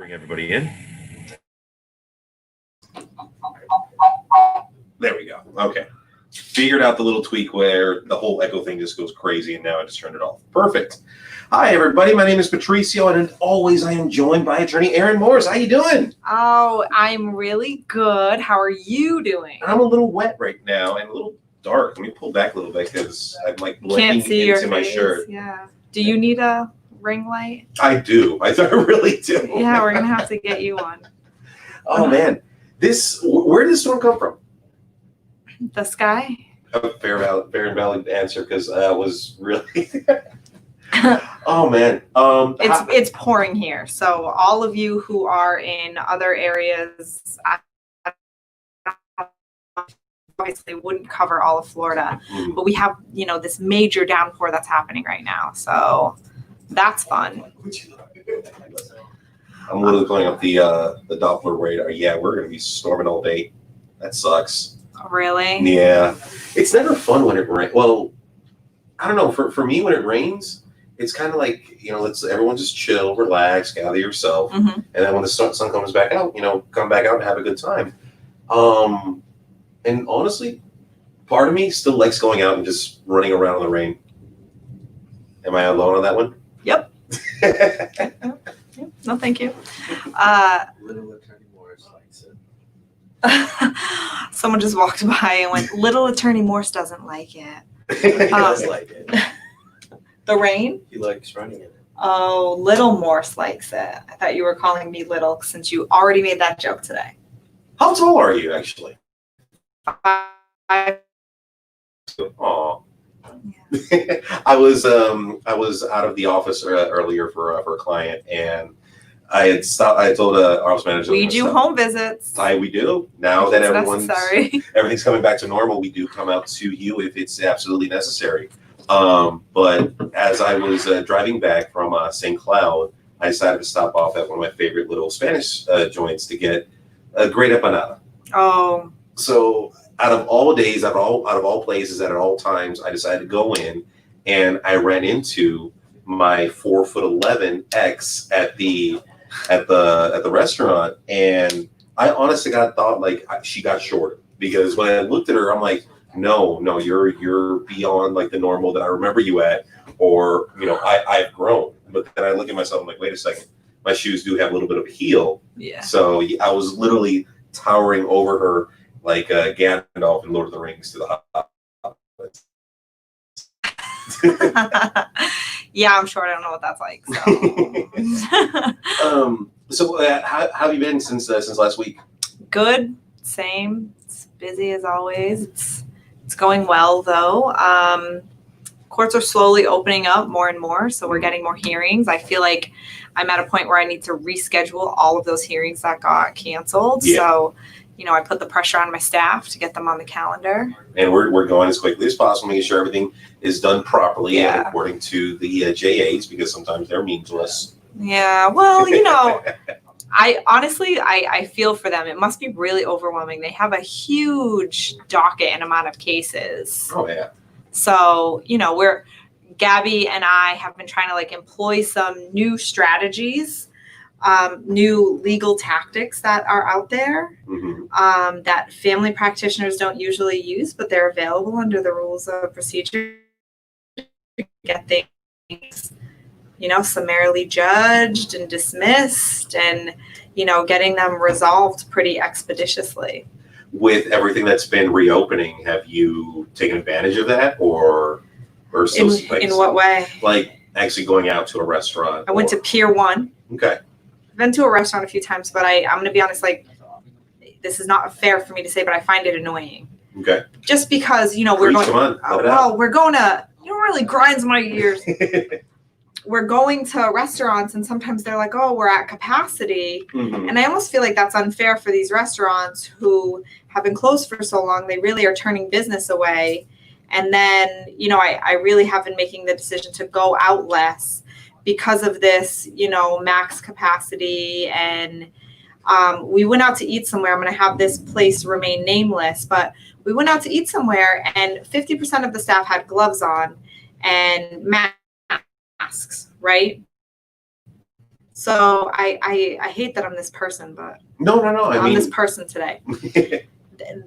Bring everybody in. There we go. Okay. Figured out the little tweak where the whole echo thing just goes crazy, and now I just turned it off. Perfect. Hi, everybody. My name is Patricio, and as always, I am joined by attorney Erin Morse. How you doing? Oh, I'm really good. How are you doing? I'm a little wet right now and a little dark. Let me pull back a little bit because I'm like blending into my shirt. Yeah. Do you need a ring light? I do. I really do. Yeah, we're gonna have to get you one. Oh man, where did this storm come from? The sky. A fair and valid answer because I was really. Oh man, it's pouring here. So all of you who are in other areas, obviously wouldn't cover all of Florida, but we have this major downpour that's happening right now. So that's fun. I'm literally pulling up the Doppler radar. Yeah, we're gonna be storming all day. That sucks. Really? Yeah, it's never fun when it rains. Well, I don't know. For me, when it rains, it's kind of like let's everyone just chill, relax, gather yourself, and then when the sun comes back out, come back out and have a good time. And honestly, part of me still likes going out and just running around in the rain. Am I alone on that one? Yep. No, thank you. Little attorney Morse likes it. Someone just walked by and went, "Little attorney Morse doesn't like it." He does like it. The rain? He likes running in it. Oh, little Morse likes it. I thought you were calling me little since you already made that joke today. How tall are you actually? 5. Aw. Yeah. I was out of the office earlier for a client, and I had stopped. I told our office manager We do home visits. We do now that Necessary. everything's coming back to normal. We do come out to you if it's absolutely necessary. But as I was driving back from St. Cloud, I decided to stop off at one of my favorite little Spanish joints to get a great empanada. Oh. So out of all days, out of all places, at all times, I decided to go in, and I ran into my 4'11" ex at the restaurant, and I honestly thought like she got shorter, because when I looked at her, I'm like, no, you're beyond like the normal that I remember you at, or I've grown. But then I look at myself, I'm like, wait a second, my shoes do have a little bit of a heel. Yeah. So I was literally towering over her like Gandalf in Lord of the Rings to the Hobbit. Yeah, I'm sure I don't know what that's like. So, how have you been since last week? Good, same. It's busy as always. It's going well though. Courts are slowly opening up more and more, so we're getting more hearings. I feel like I'm at a point where I need to reschedule all of those hearings that got canceled. Yeah. So, I put the pressure on my staff to get them on the calendar. And we're going as quickly as possible, making sure everything is done properly and according to the JAs, because sometimes they're mean to us. Yeah, well, I honestly feel for them. It must be really overwhelming. They have a huge docket and amount of cases. Oh yeah. So, Gabby and I have been trying to employ some new strategies, new legal tactics that are out there, that family practitioners don't usually use, but they're available under the rules of procedure to get things, summarily judged and dismissed, and, getting them resolved pretty expeditiously. With everything that's been reopening, have you taken advantage of that, or still in what way? Like actually going out to a restaurant? I went to Pier 1. Okay. I've been to a restaurant a few times, but I'm going to be honest, this is not fair for me to say, but I find it annoying. Okay. Just because, we're going, come on, we're going to, really grinds my gears. We're going to restaurants, and sometimes they're like, oh, we're at capacity. And I almost feel like that's unfair for these restaurants who have been closed for so long. They really are turning business away. And then, I really have been making the decision to go out less because of this, max capacity. And we went out to eat somewhere. I'm going to have this place remain nameless, but we went out to eat somewhere, and 50% of the staff had gloves on and masks, right? So I hate that I'm this person, but No. I'm this person today.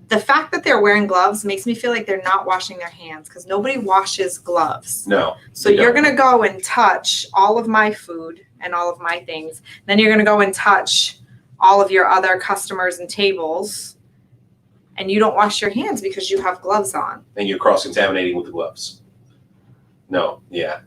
The fact that they're wearing gloves makes me feel like they're not washing their hands because nobody washes gloves. No. So you're going to go and touch all of my food and all of my things. Then you're going to go and touch all of your other customers and tables. And you don't wash your hands because you have gloves on. And you're cross-contaminating with the gloves. No, yeah.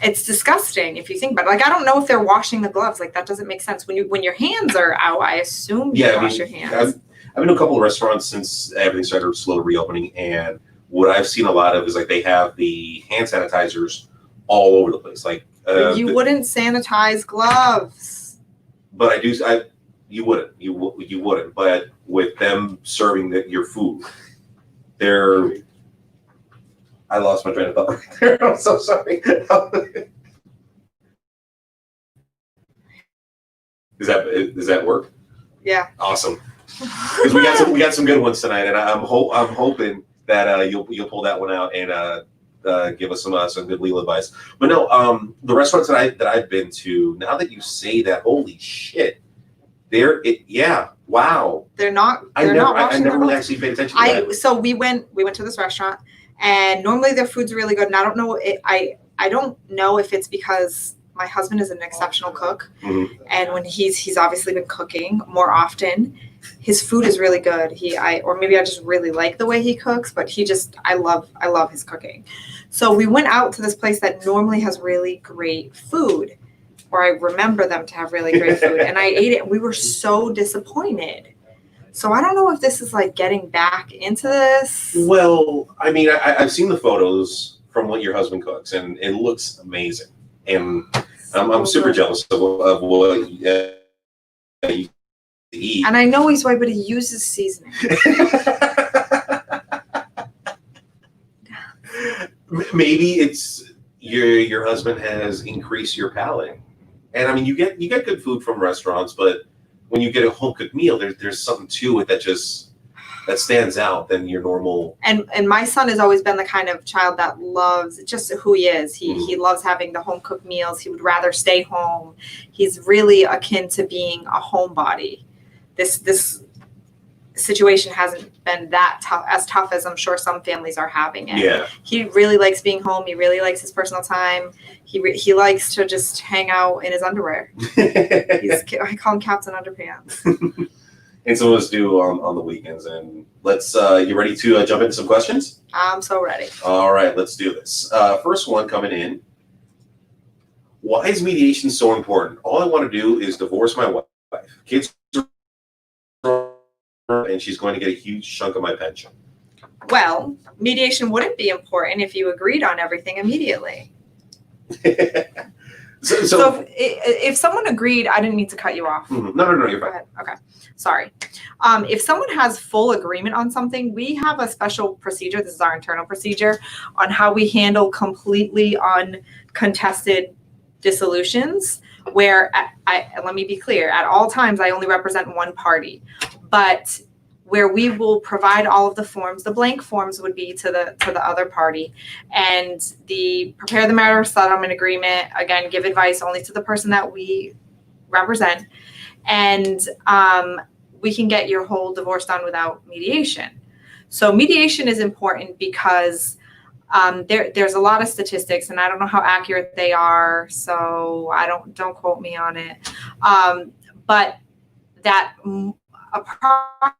It's disgusting if you think about it. Like, I don't know if they're washing the gloves. Like, that doesn't make sense. When your hands are out, I assume you wash your hands. I've been to a couple of restaurants since everything started slowly reopening, and what I've seen a lot of is like they have the hand sanitizers all over the place. Like you wouldn't sanitize gloves. But you wouldn't. But with them serving your food, I lost my train of thought right there. I'm so sorry. Does that work? Yeah. Awesome. Because we got some good ones tonight, and I'm hoping that you'll pull that one out and give us some good legal advice. But no, the restaurants that I've been to, now that you say that, holy shit, wow. They're not. I never really actually paid attention to that. So we went to this restaurant, and normally their food's really good. And I don't know. I don't know if it's because my husband is an exceptional cook, and when he's obviously been cooking more often, his food is really good. Or maybe I just really like the way he cooks, but I love his cooking. So we went out to this place that normally has really great food, or I remember them to have really great food, and I ate it and we were so disappointed. So I don't know if this is like getting back into this. Well, I mean, I've seen the photos from what your husband cooks, and it looks amazing. And I'm super jealous of what you eat. And I know he's white, but he uses seasoning. Maybe it's your husband has increased your palate. And I mean, you get good food from restaurants, but when you get a home cooked meal, there's something to it that stands out than your normal. And my son has always been the kind of child that loves just who he is. He loves having the home cooked meals. He would rather stay home. He's really akin to being a homebody. This situation hasn't been as tough as I'm sure some families are having it. Yeah. He really likes being home. He really likes his personal time. He likes to just hang out in his underwear. I call him Captain Underpants. And so let's do on the weekends. And let's, you ready to jump into some questions? I'm so ready. All right, let's do this. First one coming in. Why is mediation so important? All I want to do is divorce my wife. Kids are, and she's going to get a huge chunk of my pension. Well, mediation wouldn't be important if you agreed on everything immediately. So if someone agreed, I didn't mean to cut you off. No, you're fine. Go ahead. Okay. Sorry. If someone has full agreement on something, we have a special procedure. This is our internal procedure on how we handle completely uncontested dissolutions, where let me be clear, at all times, I only represent one party, but where we will provide all of the forms. The blank forms would be to the other party, and prepare the marital settlement agreement. Again, give advice only to the person that we represent, and we can get your whole divorce done without mediation. So mediation is important because there's a lot of statistics, and I don't know how accurate they are, so don't quote me on it. But that approximately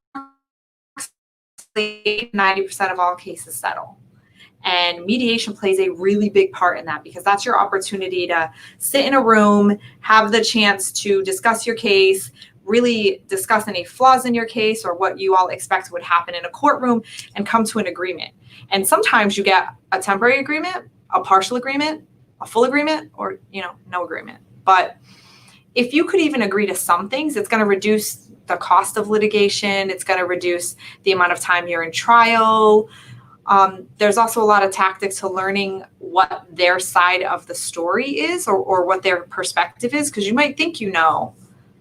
90% of all cases settle. And mediation plays a really big part in that, because that's your opportunity to sit in a room, have the chance to discuss your case, really discuss any flaws in your case or what you all expect would happen in a courtroom, and come to an agreement. And sometimes you get a temporary agreement, a partial agreement, a full agreement, or no agreement. But if you could even agree to some things, it's going to reduce the cost of litigation. It's going to reduce the amount of time you're in trial. There's also a lot of tactics to learning what their side of the story is, or what their perspective is, because you might think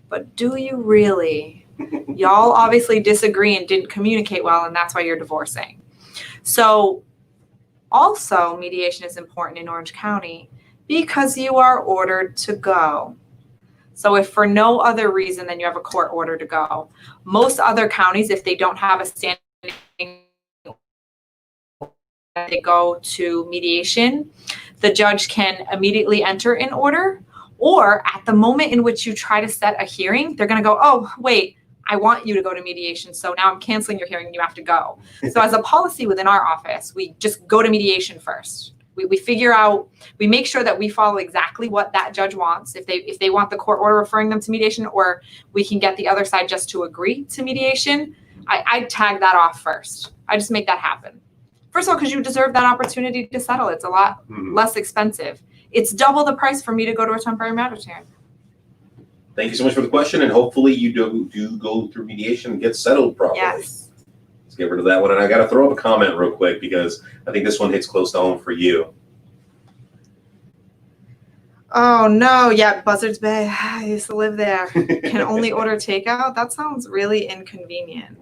but do you really? Y'all obviously disagree and didn't communicate well, and that's why you're divorcing. So also, mediation is important in Orange County because you are ordered to go. So if for no other reason, then you have a court order to go. Most other counties, if they don't have a standing, they go to mediation. The judge can immediately enter an order, or at the moment in which you try to set a hearing, they're going to go, oh, wait, I want you to go to mediation, so now I'm canceling your hearing and you have to go. So as a policy within our office, we just go to mediation first. We figure out, we make sure that we follow exactly what that judge wants. If they want the court order referring them to mediation, or we can get the other side just to agree to mediation, I tag that off first. I just make that happen. First of all, because you deserve that opportunity to settle. It's a lot less expensive. It's double the price for me to go to a temporary matters hearing. Thank you so much for the question, and hopefully you do go through mediation and get settled properly. Yes. Let's get rid of that one. And I got to throw up a comment real quick because I think this one hits close to home for you. Oh, no. Yeah, Buzzards Bay. I used to live there. Can only order takeout? That sounds really inconvenient.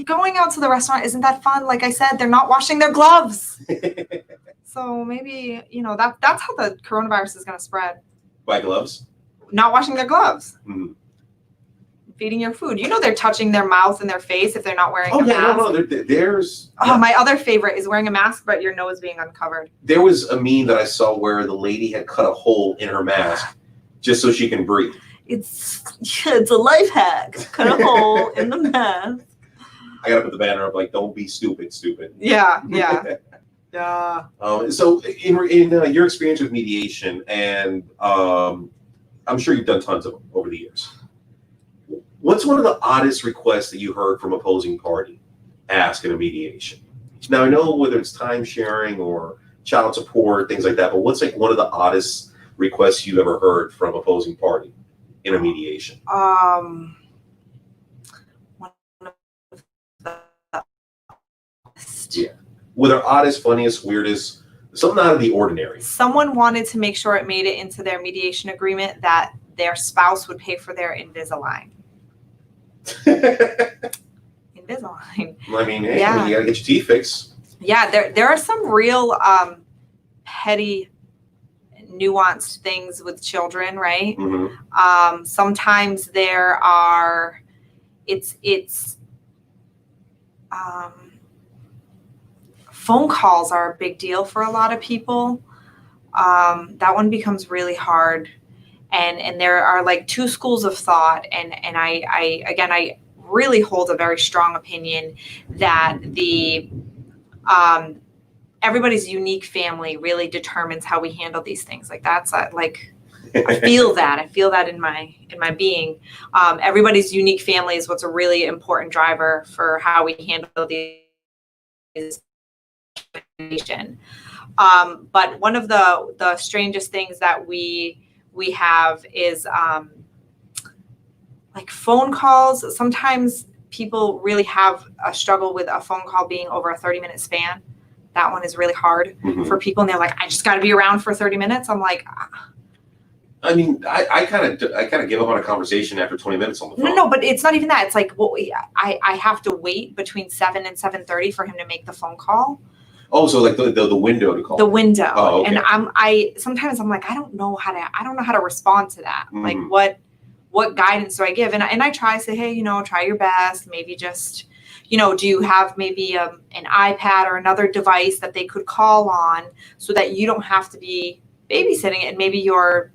Going out to the restaurant, isn't that fun? Like I said, they're not washing their gloves. So maybe, that's how the coronavirus is going to spread. By gloves? Not washing their gloves. Mm-hmm. Feeding your food. They're touching their mouth and their face if they're not wearing a mask. No, there's... Oh, my other favorite is wearing a mask, but your nose being uncovered. There was a meme that I saw where the lady had cut a hole in her mask just so she can breathe. It's a life hack. Cut a hole in the mask. I got to put the banner up like, don't be stupid. Yeah. So in your experience with mediation, and I'm sure you've done tons of them over the years, what's one of the oddest requests that you heard from opposing party ask in a mediation? Now, I know whether it's time sharing or child support, things like that, but what's like one of the oddest requests you ever heard from opposing party in a mediation? One of the Yeah. Whether oddest, funniest, weirdest, something out of the ordinary. Someone wanted to make sure it made it into their mediation agreement that their spouse would pay for their Invisalign. Invisalign. I mean, hey, Yeah. you gotta get your teeth fixed. Yeah, there are some real petty, nuanced things with children, right? Mm-hmm. Sometimes there are, phone calls are a big deal for a lot of people. That one becomes really hard. And there are like two schools of thought. And I really hold a very strong opinion that everybody's unique family really determines how we handle these things. Like that's like, I feel that. I feel that in my being. Everybody's unique family is what's a really important driver for how we handle these. But one of the strangest things that we have is like phone calls. Sometimes people really have a struggle with a phone call being over a 30-minute span. That one is really hard for people, and they're like, I just got to be around for 30 minutes. I'm like, I mean, I kind of give up on a conversation after 20 minutes on the phone. No, but it's not even that. It's like, well, I have to wait between 7 and 7:30 for him to make the phone call. Oh, so like the window to call. The window. Oh, okay. And sometimes I'm like, I don't know how to respond to that. Like what guidance do I give? And I try to say, hey, try your best. Maybe just, do you have maybe an iPad or another device that they could call on so that you don't have to be babysitting it, and maybe your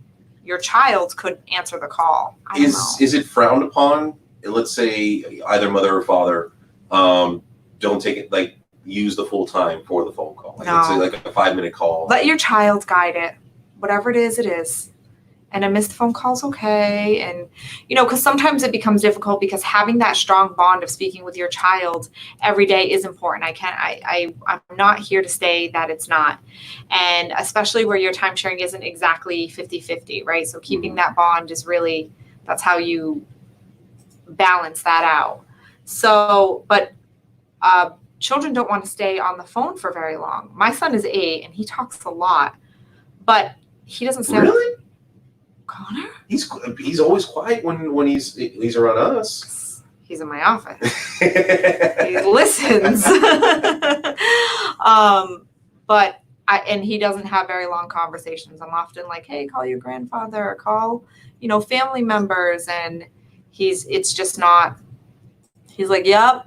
child could answer the call. I don't know. Is it frowned upon? Let's say either mother or father don't take it, like use the full time for the phone call. Like, let's say like a 5-minute call. Let your child guide it. Whatever it is, it is. And a missed phone call's okay. And, because sometimes it becomes difficult because having that strong bond of speaking with your child every day is important. I'm not here to say that it's not. And especially where your time sharing isn't exactly 50-50, right? So keeping that bond is really, that's how you balance that out. So, but children don't want to stay on the phone for very long. My son is 8 and he talks a lot, but he doesn't stay. Really? Connor? He's always quiet when he's around us. He's in my office. He listens. But and he doesn't have very long conversations. I'm often like, hey, call your grandfather or call, family members. And it's just not, he's like, yep,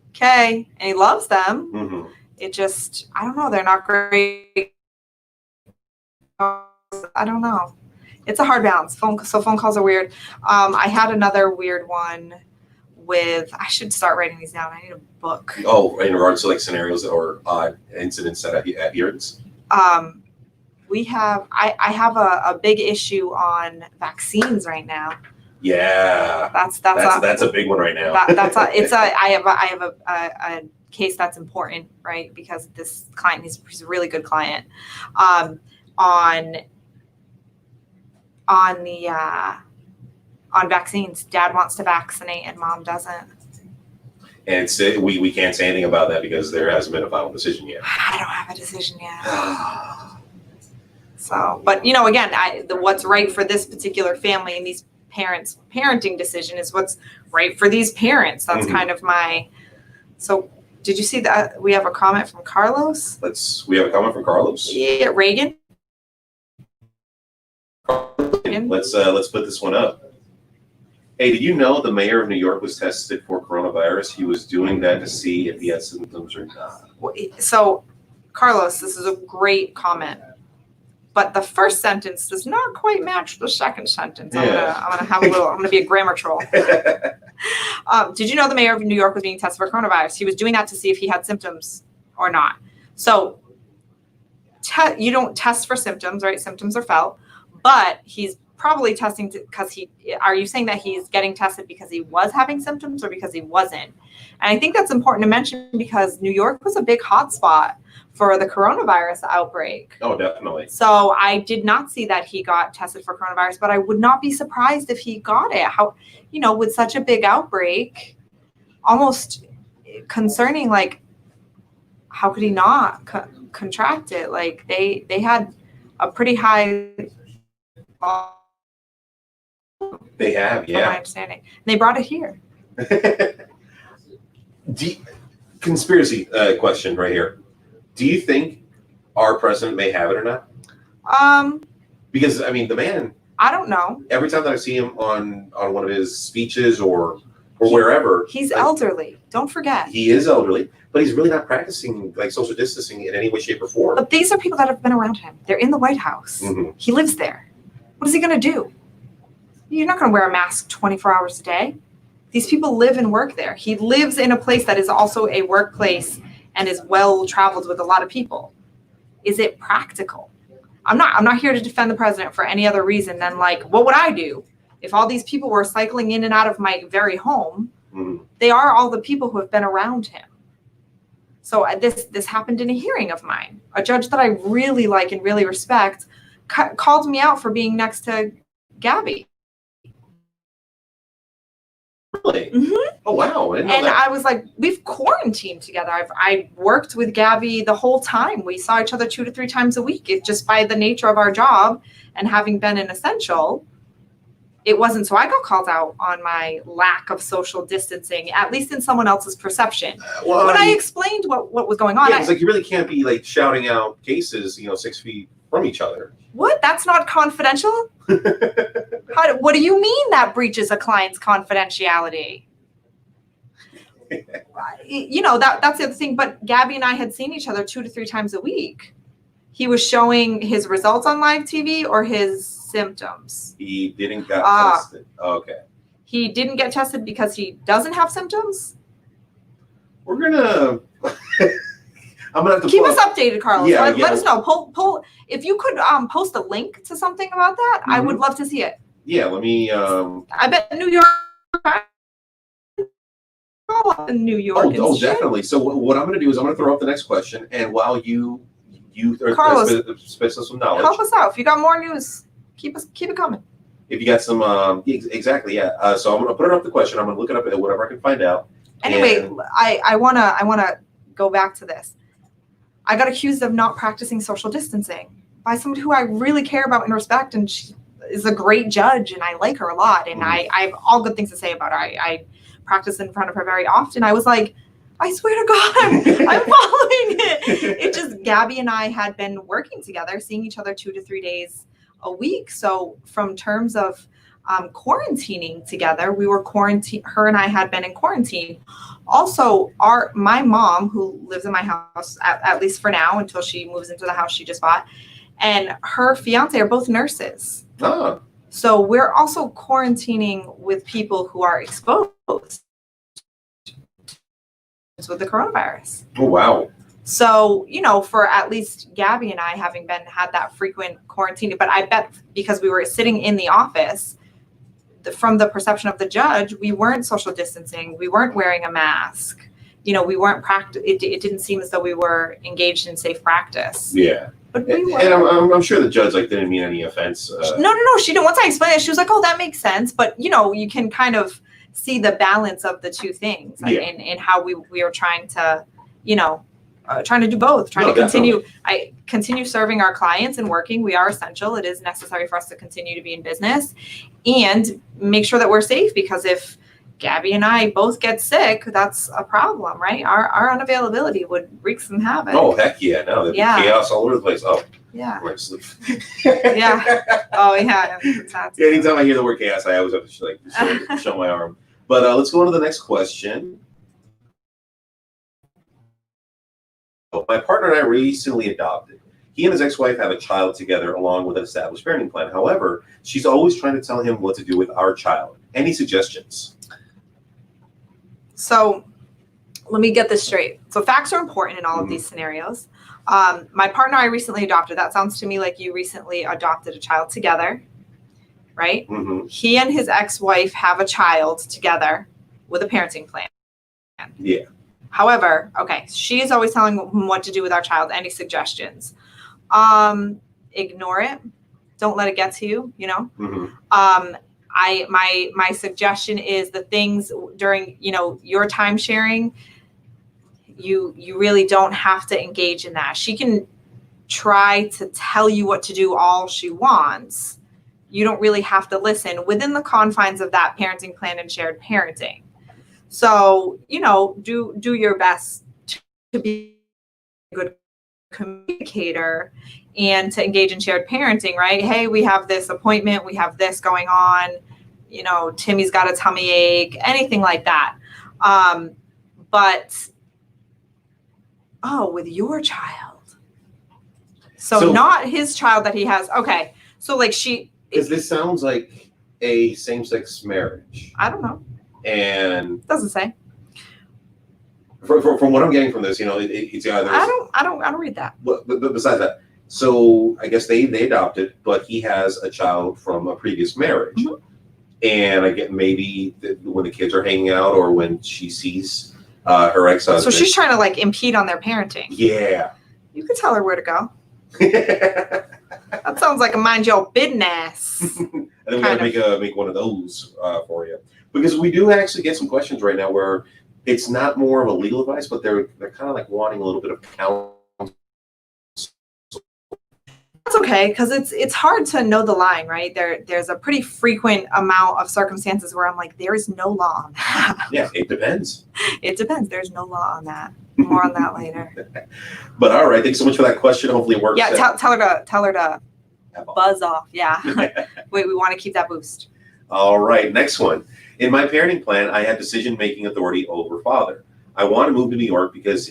okay. And he loves them. Mm-hmm. It just, I don't know. They're not great. I don't know. It's a hard balance. Phone calls are weird. I had another weird one I should start writing these down. I need a book. Oh, in regards to like scenarios or odd incidents at Erins? I have a big issue on vaccines right now. Yeah. That's a big one right now. I have a case that's important, right? Because this client, he's a really good client. On vaccines, dad wants to vaccinate and mom doesn't. And we can't say anything about that because there hasn't been a final decision yet. I don't have a decision yet. So, but again, what's right for this particular family and these parents' parenting decision is what's right for these parents. That's kind of my. So, did you see that we have a comment from Carlos? We have a comment from Carlos. Yeah, Reagan. Let's put this one up. Hey, did you know the mayor of New York was tested for coronavirus? He was doing that to see if he had symptoms or not. So, Carlos, this is a great comment. But the first sentence does not quite match the second sentence. Yeah. I'm gonna be a grammar troll. Did you know the mayor of New York was being tested for coronavirus? He was doing that to see if he had symptoms or not. So you don't test for symptoms, right? Symptoms are felt, but he's probably testing because are you saying that he's getting tested because he was having symptoms or because he wasn't? And I think that's important to mention because New York was a big hotspot for the coronavirus outbreak. Oh, definitely. So I did not see that he got tested for coronavirus, but I would not be surprised if he got it. How, with such a big outbreak, almost concerning, like, how could he not contract it? Like they had a pretty high. They have, yeah. From my understanding, and they brought it here. Conspiracy question right here. Do you think our president may have it or not? Because the man. I don't know. Every time that I see him on one of his speeches or wherever, he's elderly. Don't forget. He is elderly, but he's really not practicing like social distancing in any way, shape, or form. But these are people that have been around him. They're in the White House. Mm-hmm. He lives there. What is he going to do? You're not going to wear a mask 24 hours a day. These people live and work there. He lives in a place that is also a workplace and is well traveled with a lot of people. Is it practical? I'm not here to defend the president for any other reason than like, what would I do if all these people were cycling in and out of my very home? Mm-hmm. They are all the people who have been around him. So this happened in a hearing of mine. A judge that I really like and really respect called me out for being next to Gabby. Really? Mm-hmm. Oh, wow. I didn't know and that. I was like, we've quarantined together. I worked with Gabby the whole time. We saw each other 2 to 3 times a week. It just by the nature of our job and having been an essential, it wasn't. So I got called out on my lack of social distancing, at least in someone else's perception. When I explained what was going on. Yeah, it's like you really can't be like shouting out cases, 6 feet from each other. What? That's not confidential? What do you mean that breaches a client's confidentiality? That's the other thing. But Gabby and I had seen each other 2 to 3 times a week. He was showing his results on live TV or his symptoms. He didn't get tested. Okay. He didn't get tested because he doesn't have symptoms? We're gonna I'm gonna have to keep us updated, Carlos. Yeah, let us know. Pull if you could post a link to something about that, I would love to see it. Yeah, let me I bet New York New York. Oh, definitely. So what I'm gonna do is I'm gonna throw up the next question, and while you Carlos, spit some knowledge. Help us out. If you got more news, keep it coming. If you got some exactly, yeah. So I'm gonna put it up the question. I'm gonna look it up at whatever I can find out. Anyway, I wanna go back to this. I got accused of not practicing social distancing by somebody who I really care about and respect, and she is a great judge, and I like her a lot, and I have all good things to say about her. I practice in front of her very often. I was like, I swear to God, I'm following it. It just, Gabby and I had been working together, seeing each other 2 to 3 days a week. So from terms of quarantining together, we were her and I had been in quarantine. Also, my mom, who lives in my house, at least for now, until she moves into the house she just bought, and her fiance are both nurses. Oh. So we're also quarantining with people who are exposed with the coronavirus. Oh, wow. So, for at least Gabby and I having had that frequent quarantine, but I bet because we were sitting in the office, from the perception of the judge, we weren't social distancing. We weren't wearing a mask. We weren't it didn't seem as though we were engaged in safe practice. Yeah. But we were. And I'm sure the judge didn't mean any offense. No. She didn't. Once I explained it, she was like, "Oh, that makes sense." But you can kind of see the balance of the two things, in how we are trying to, trying to do both, trying to continue serving our clients and working. We are essential. It is necessary for us to continue to be in business and make sure that we're safe, because if Gabby and I both get sick, that's a problem, right? Our unavailability would wreak some havoc. Oh, heck yeah. No, there'd be chaos all over the place. Oh, yeah. I'm sleep. Yeah. Oh, yeah. Yeah, anytime I hear the word chaos, I always have to show my arm. But let's go on to the next question. My partner and I recently adopted. He and his ex-wife have a child together along with an established parenting plan. However, she's always trying to tell him what to do with our child. Any suggestions? So let me get this straight. So facts are important in all of these scenarios. My partner I recently adopted. That sounds to me like you recently adopted a child together, right? Mm-hmm. He and his ex-wife have a child together with a parenting plan. Yeah. However, okay, she's always telling him what to do with our child. Any suggestions? Ignore it. Don't let it get to you, Mm-hmm. My suggestion is the things during, your time sharing, you really don't have to engage in that. She can try to tell you what to do all she wants. You don't really have to listen within the confines of that parenting plan and shared parenting. So, do your best to be a good communicator and to engage in shared parenting, right? Hey, we have this appointment, we have this going on, Timmy's got a tummy ache, anything like that. But with your child. So not his child that he has. Okay. So because this sounds like a same-sex marriage. I don't know. And doesn't say. From what I'm getting from this, it's either. I don't read that. But besides that, so I guess they adopted, but he has a child from a previous marriage, and I get maybe when the kids are hanging out or when she sees her ex-husband. So she's trying to impede on their parenting. Yeah. You could tell her where to go. That sounds like a mind your business. And then we gotta make one of those for you, because we do actually get some questions right now where it's not more of a legal advice, but they're kind of wanting a little bit of counsel. That's okay, because it's hard to know the line, right? There's a pretty frequent amount of circumstances where I'm like, there is no law on that. Yeah, it depends. It depends. There's no law on that. More on that later. But all right, thanks so much for that question. Hopefully it works. Yeah, tell her to buzz off. Yeah. Wait, we want to keep that boost. All right, next one. In my parenting plan, I had decision-making authority over father. I want to move to New York because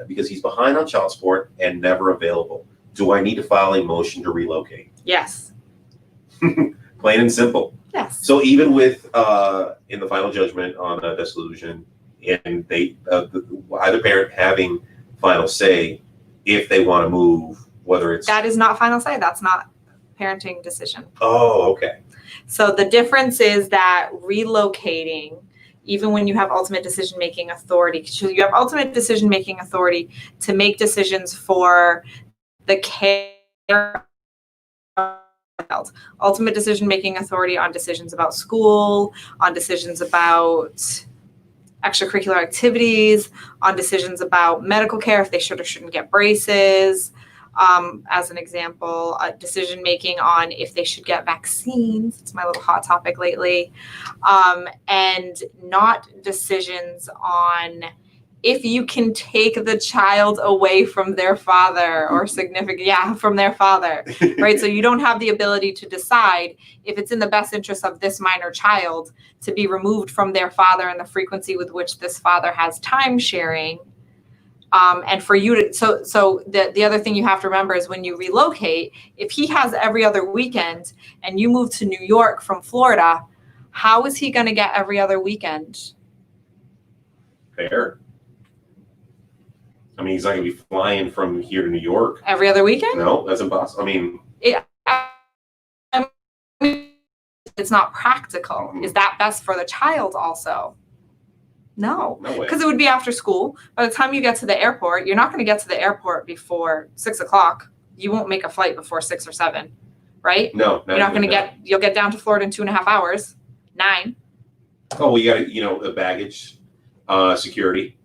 he's behind on child support and never available. Do I need to file a motion to relocate? Yes. Plain and simple. Yes. So even with in the final judgment on a dissolution, and they either parent having final say if they want to move, whether it's that is not final say. That's not parenting decision. Oh, okay. So the difference is that relocating, even when you have ultimate decision-making authority, so you have ultimate decision-making authority to make decisions for the care of the child. Ultimate decision-making authority on decisions about school, on decisions about extracurricular activities, on decisions about medical care, if they should or shouldn't get braces. As an example, decision-making on if they should get vaccines. It's my little hot topic lately. And not decisions on if you can take the child away from their father or from their father, right? So you don't have the ability to decide if it's in the best interest of this minor child to be removed from their father and the frequency with which this father has time sharing. And for you to, so the other thing you have to remember is when you relocate, if he has every other weekend and you move to New York from Florida, how is he going to get every other weekend? Fair. I mean, he's not going to be flying from here to New York. Every other weekend? No, that's impossible. I mean, it's not practical. Mm-hmm. Is that best for the child also? No, no way. Because it would be after school. By the time you get to the airport, you're not going to get to the airport before 6 o'clock. You won't make a flight before 6 or 7, right? No, you're not going to you'll get down to Florida in 2.5 hours, 9. Oh, well, you got the baggage, security,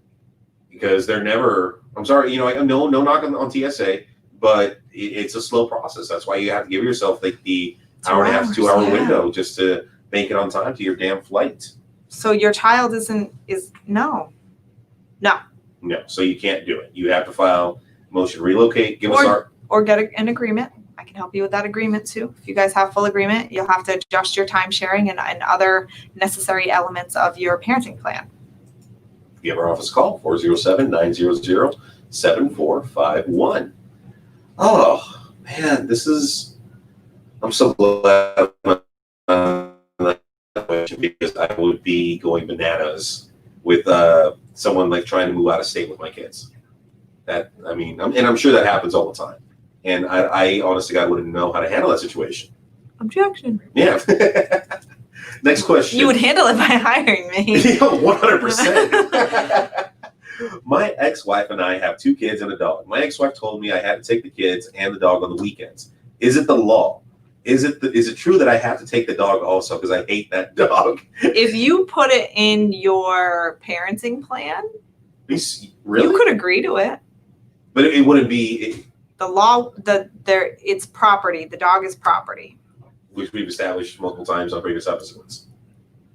because they're never, I'm sorry, no knock on TSA, but it's a slow process. That's why you have to give yourself like the hour and a half, 2 hour window just to make it on time to your damn flight. So your child no. No, so you can't do it. You have to file motion to relocate, give us or get an agreement. I can help you with that agreement too. If you guys have full agreement, you'll have to adjust your time sharing and other necessary elements of your parenting plan. Give our office a call, 407-900-7451. Oh, man, I'm so glad because I would be going bananas with someone like trying to move out of state with my kids. I'm sure that happens all the time. And I honestly, God wouldn't know how to handle that situation. Objection. Yeah. Next question. You would handle it by hiring me. 100%. My ex-wife and I have 2 kids and a dog. My ex-wife told me I had to take the kids and the dog on the weekends. Is it the law? Is it true that I have to take the dog also because I hate that dog? If you put it in your parenting plan, really? You could agree to it. But it wouldn't be the law. It's property. The dog is property, which we've established multiple times on previous episodes.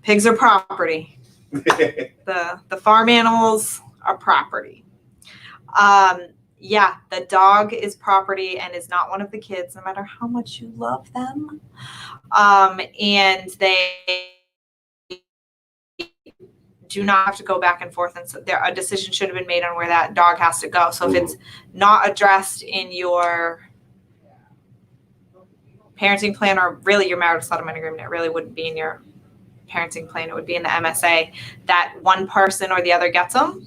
Pigs are property. The farm animals are property. Yeah, the dog is property and is not one of the kids, no matter how much you love them. And they do not have to go back and forth. And so a decision should have been made on where that dog has to go. So if it's not addressed in your parenting plan or really your marital settlement agreement, it really wouldn't be in your parenting plan. It would be in the MSA that one person or the other gets them.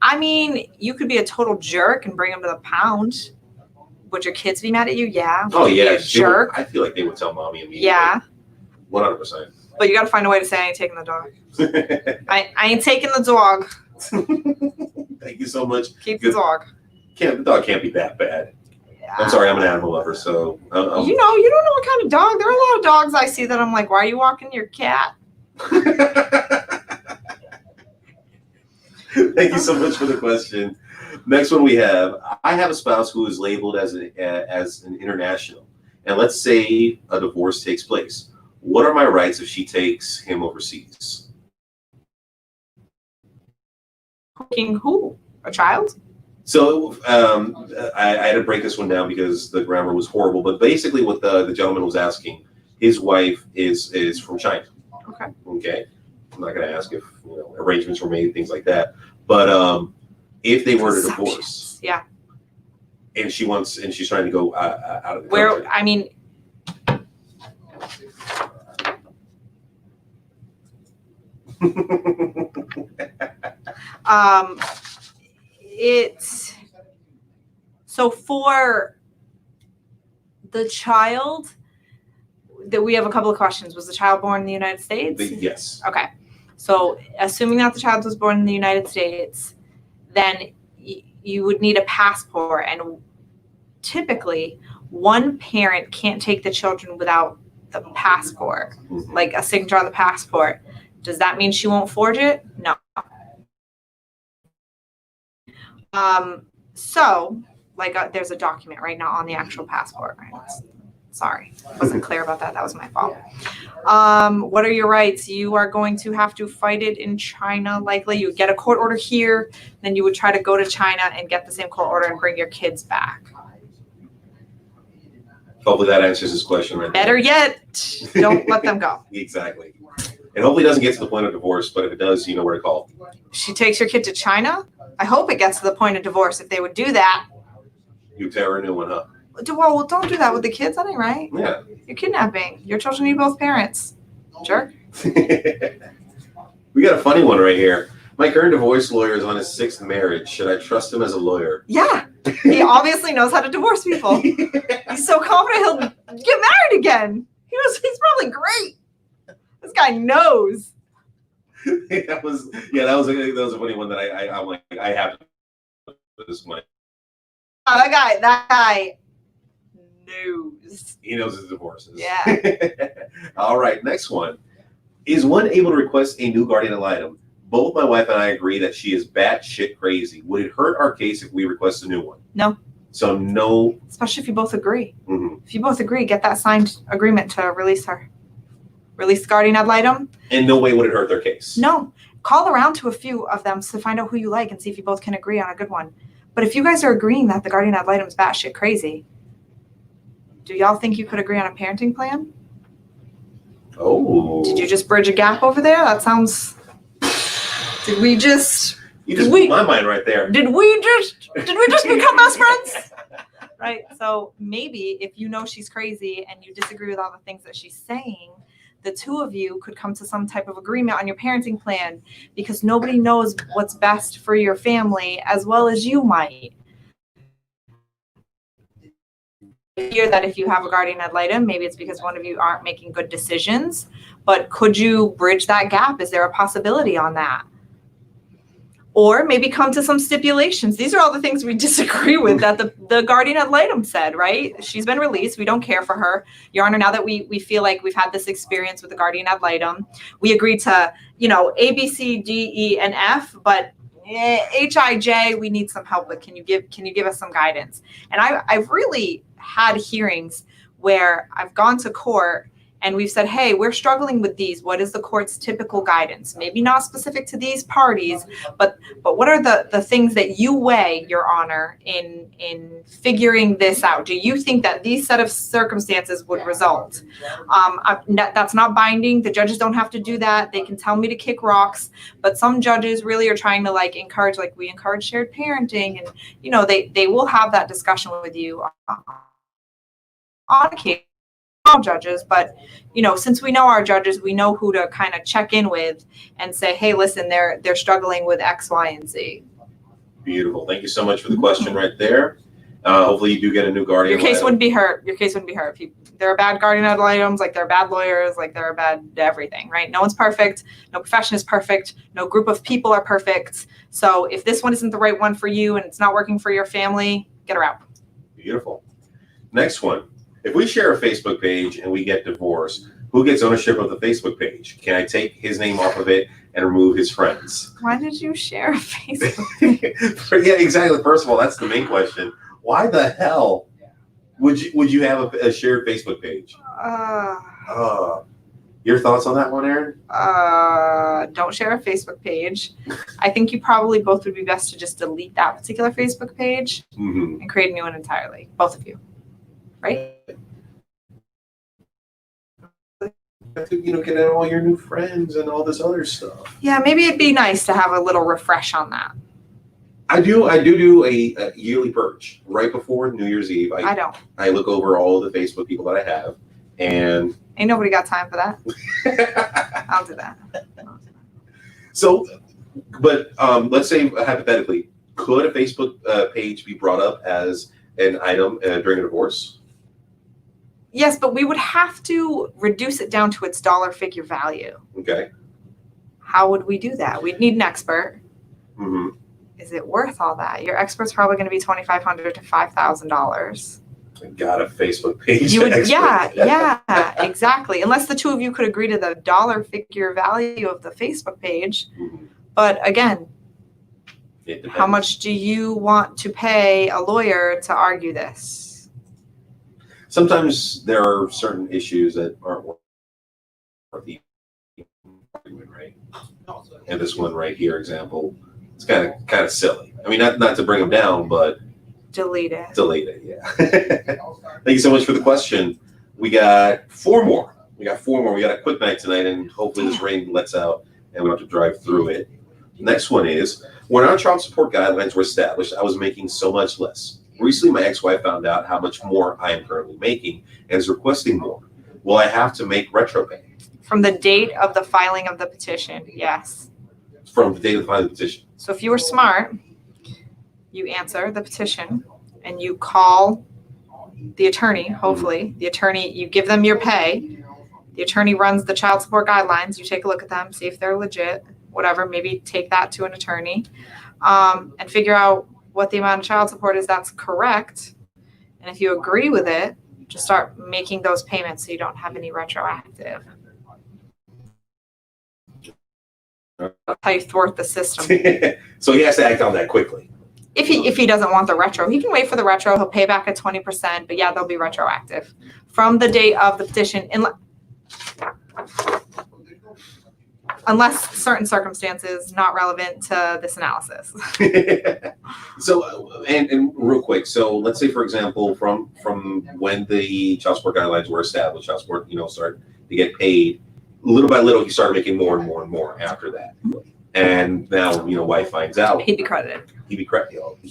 I mean, you could be a total jerk and bring them to the pound. Would your kids be mad at you? Yeah. Oh, yeah. Jerk. I feel like they would tell mommy immediately. Yeah. 100%. But you got to find a way to say I ain't taking the dog. I ain't taking the dog. Thank you so much. Keep the dog. The dog can't be that bad. Yeah. I'm sorry, I'm an animal lover, so. You don't know what kind of dog. There are a lot of dogs I see that I'm like, why are you walking your cat? Thank you so much for the question. Next one we have, I have a spouse who is labeled as an international. And let's say a divorce takes place. What are my rights if she takes him overseas? Taking who? A child? So I had to break this one down because the grammar was horrible. But basically what the gentleman was asking, his wife is from China. Okay. I'm not going to ask if arrangements were made, things like that. But if they were to divorce, yeah, and she's trying to go out of the country. I mean, it's so for the child. That we have a couple of questions. Was the child born in the United States? Yes. Okay. So assuming that the child was born in the United States, then you would need a passport. And typically, one parent can't take the children without the passport, like a signature on the passport. Does that mean she won't forge it? No. So, there's a document right now on the actual passport, right? Sorry, wasn't clear about that. That was my fault. What are your rights? You are going to have to fight it in China. Likely, you get a court order here, then you would try to go to China and get the same court order and bring your kids back. Hopefully that answers his question right Better yet, don't let them go. there. Exactly. And hopefully it doesn't get to the point of divorce, but if it does, you know where to call. She takes your kid to China. I hope it gets to the point of divorce. If they would do that, You tear a new one, huh? well, don't do that with the kids. That ain't right. Yeah. You're kidnapping. Your children need both parents. Jerk. We got a funny one right here. My current divorce lawyer is on his 6th marriage. Should I trust him as a lawyer? Yeah. He obviously knows how to divorce people. He's so confident he'll get married again. He's probably great. This guy knows. that was a funny one that I'm like, I have to put this one. Oh, that guy knows. He knows his divorces. Yeah. All right, next one. Is one able to request a new guardian ad litem? Both my wife and I agree that she is batshit crazy. Would it hurt our case if we request a new one? No. So no. Especially if you both agree. Mhm. If you both agree, get that signed agreement to release her. Release the guardian ad litem. In no way would it hurt their case. No. Call around to a few of them to find out who you like and see if you both can agree on a good one. But if you guys are agreeing that the guardian ad litem is batshit crazy, do y'all think you could agree on a parenting plan? Oh. Did you just bridge a gap over there? That sounds. Did we just? You just blew my mind right there. Did we just become best friends? Right. So maybe if you know she's crazy and you disagree with all the things that she's saying, the two of you could come to some type of agreement on your parenting plan, because nobody knows what's best for your family as well as you might. Hear that if you have a guardian ad litem, maybe it's because one of you aren't making good decisions, but could you bridge that gap? Is there a possibility on that? Or maybe come to some stipulations. These are all the things we disagree with that the guardian ad litem said, right? She's been released. We don't care for her. Your Honor, now that we feel like we've had this experience with the guardian ad litem, we agreed to, A, B, C, D, E, and F, but H, I, J, we need some help with. Can you give us some guidance? And I've really had hearings where I've gone to court and we've said, hey, we're struggling with these. What is the court's typical guidance? Maybe not specific to these parties, but what are the things that you weigh, Your Honor, in figuring this out? Do you think that these set of circumstances would result? That's not binding. The judges don't have to do that. They can tell me to kick rocks, but some judges really are trying to encourage, we encourage shared parenting, and they will have that discussion with you on occasion. Judges, but since we know our judges, we know who to kind of check in with and say, hey, listen, they're struggling with X, Y, and Z. Beautiful. Thank you so much for the question right there. Hopefully you do get a new guardian. Your case wouldn't be hurt. If they're a bad guardian ad litems, they're bad lawyers, they're a bad everything, right? No one's perfect. No profession is perfect. No group of people are perfect. So if this one isn't the right one for you and it's not working for your family, get her out. Beautiful. Next one. If we share a Facebook page and we get divorced, who gets ownership of the Facebook page? Can I take his name off of it and remove his friends? Why did you share a Facebook? Yeah, exactly. First of all, that's the main question. Why the hell would you have a shared Facebook page? Your thoughts on that one, Erin? Don't share a Facebook page. I think you probably both would be best to just delete that particular Facebook page and create a new one entirely. Both of you. Right? Get out all your new friends and all this other stuff. Yeah, maybe it'd be nice to have a little refresh on that. I do a yearly purge right before New Year's Eve. I don't. I look over all of the Facebook people that I have, and ain't nobody got time for that. I'll do that. So, but let's say hypothetically, could a Facebook page be brought up as an item during a divorce? Yes, but we would have to reduce it down to its dollar figure value. Okay. How would we do that? We'd need an expert. Mm-hmm. Is it worth all that? Your expert's probably going to be $2,500 to $5,000. I got a Facebook page. You would, yeah, exactly. Unless the two of you could agree to the dollar figure value of the Facebook page. Mm-hmm. But again, how much do you want to pay a lawyer to argue this? sometimes there are certain issues that aren't worth the argument, right? And this one right here, example, it's kind of silly. I mean, not to bring them down, but Delete it. delete it. Yeah. Thank you so much for the question. We got 4 more. We got a quick night tonight, and hopefully this rain lets out and we don't have to drive through it. Next one is, when our child support guidelines were established, I was making so much less. Recently, my ex-wife found out how much more I am currently making and is requesting more. Will I have to make retro pay? From the date of the filing of the petition, yes. From the date of the filing of the petition. So if you were smart, you answer the petition and you call the attorney, hopefully. The attorney, you give them your pay. The attorney runs the child support guidelines. You take a look at them, see if they're legit, whatever. Maybe take that to an attorney and figure out what the amount of child support is that's correct. And if you agree with it, just start making those payments so you don't have any retroactive. That's how you thwart the system. So he has to act on that quickly. If he doesn't want the retro, he can wait for the retro. He'll pay back at 20%, but yeah, they'll be retroactive from the date of the petition, unless certain circumstances not relevant to this analysis. So, and real quick, so let's say, for example, from when the child support guidelines were established, child support, started to get paid, little by little, he started making more and more and more after that. And now, wife finds out. He'd be credited. He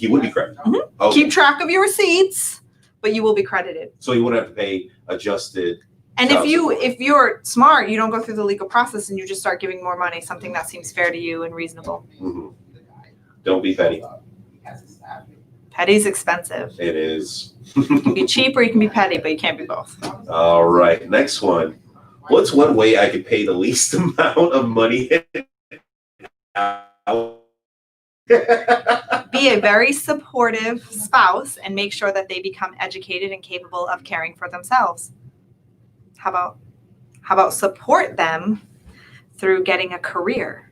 would be credited. Mm-hmm. Okay. Keep track of your receipts, but you will be credited. So you wouldn't have to pay adjusted. And if you're smart, you don't go through the legal process and you just start giving more money, something that seems fair to you and reasonable. Mm-hmm. Don't be petty. Petty's expensive. It is. You can be cheap or you can be petty, but you can't be both. All right, next one. What's one way I could pay the least amount of money? Be a very supportive spouse and make sure that they become educated and capable of caring for themselves. How about support them through getting a career?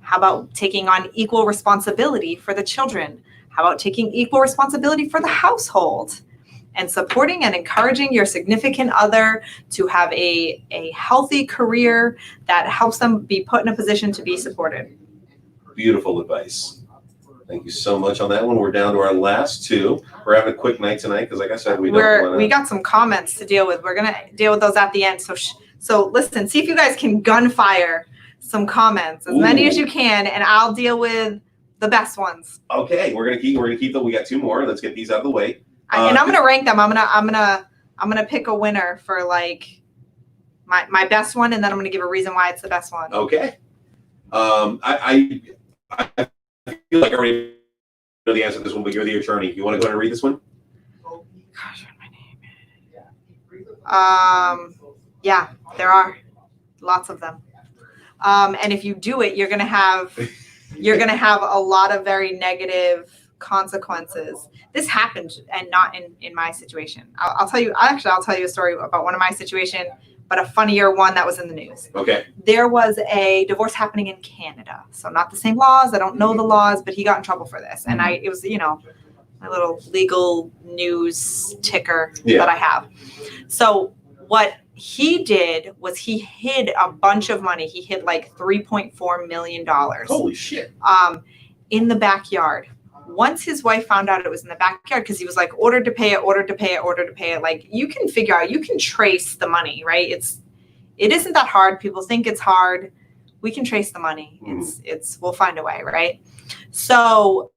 How about taking on equal responsibility for the children? How about taking equal responsibility for the household? And supporting and encouraging your significant other to have a healthy career that helps them be put in a position to be supported. Beautiful advice. Thank you so much on that one. We're down to our last 2. We're having a quick night tonight because, like I said, we got some comments to deal with. We're gonna deal with those at the end. So listen, see if you guys can gunfire some comments, as many as you can, and I'll deal with the best ones. Okay, we're gonna keep them. We got 2 more. Let's get these out of the way. And I'm gonna rank them. I'm gonna pick a winner for like my best one, and then I'm gonna give a reason why it's the best one. Okay. I feel like I already know the answer to this one, but you're the attorney. You want to go ahead and read this one? Gosh, what my name is. Yeah, there are lots of them. And if you do it, you're gonna have a lot of very negative consequences. This happened, and not in my situation. I'll tell you a story about one of my situation, but a funnier one that was in the news. Okay. There was a divorce happening in Canada. So not the same laws. I don't know the laws, but he got in trouble for this. And it was, my little legal news ticker that I have. So what he did was he hid a bunch of money. He hid like $3.4 million. Holy shit. In the backyard. Once his wife found out it was in the backyard, because he was like, ordered to pay it. Like, you can figure out, you can trace the money, right? It isn't that hard. People think it's hard. We can trace the money. We'll find a way, right? So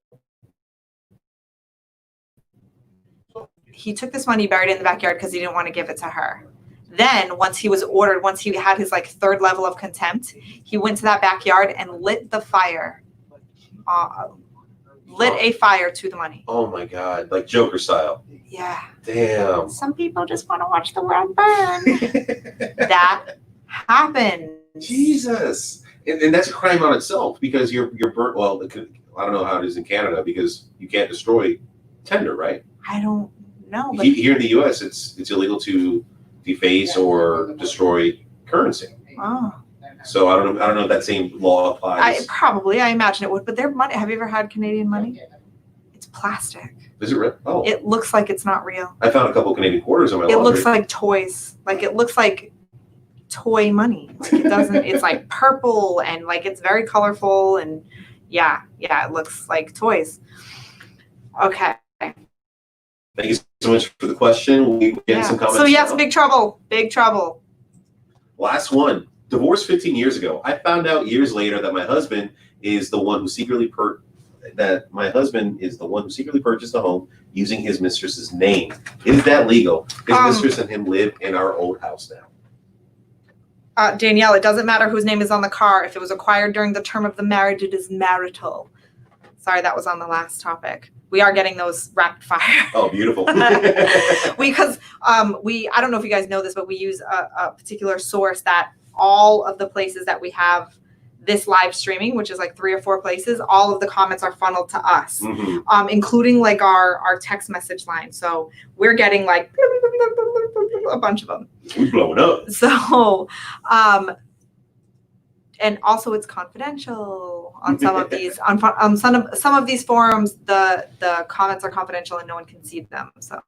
he took this money, buried it in the backyard because he didn't want to give it to her. Then once he had his like 3rd level of contempt, he went to that backyard and lit the fire. Lit a fire to the money. Oh my God, like Joker style. Yeah. Damn. Some people just want to watch the world burn. That happened. Jesus. And that's a crime on itself, because you're burnt. Well, I don't know how it is in Canada, because you can't destroy tender, right? I don't know. But here in the U.S., it's illegal to deface or destroy currency. Oh. So I don't know if that same law applies. I imagine it would, but their money. Have you ever had Canadian money? It's plastic. Is it real? Oh, It looks like it's not real. I found a couple Canadian quarters in my It laundry. looks like toys. Like it looks like toy money. Like it doesn't. It's like purple and like it's very colorful and yeah, it looks like toys. Okay. Thank you so much for the question. We get some comments. So yes, now. big trouble. Last one. Divorced 15 years ago. I found out years later that my husband is the one who secretly purchased the home using his mistress's name. Is that legal? His mistress and him live in our old house now. Danielle, it doesn't matter whose name is on the car. If it was acquired during the term of the marriage, it is marital. Sorry, that was on the last topic. We are getting those rapid fire. Oh, beautiful. Because I don't know if you guys know this, but we use a particular source that all of the places that we have this live streaming, which is like 3 or 4 places, all of the comments are funneled to us, including like our text message line. So we're getting like a bunch of them. We blow it up. So, and also it's confidential on some of these on some of these forums. The comments are confidential and no one can see them. So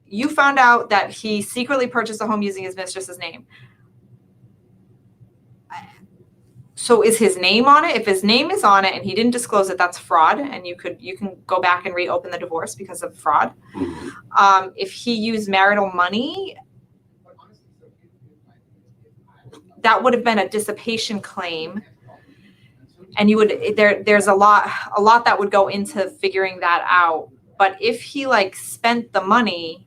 you found out that he secretly purchased a home using his mistress's name. So is his name on it? If his name is on it and he didn't disclose it, that's fraud, and you can go back and reopen the divorce because of fraud. If he used marital money, that would have been a dissipation claim, and you would there's a lot that would go into figuring that out. But if he like spent the money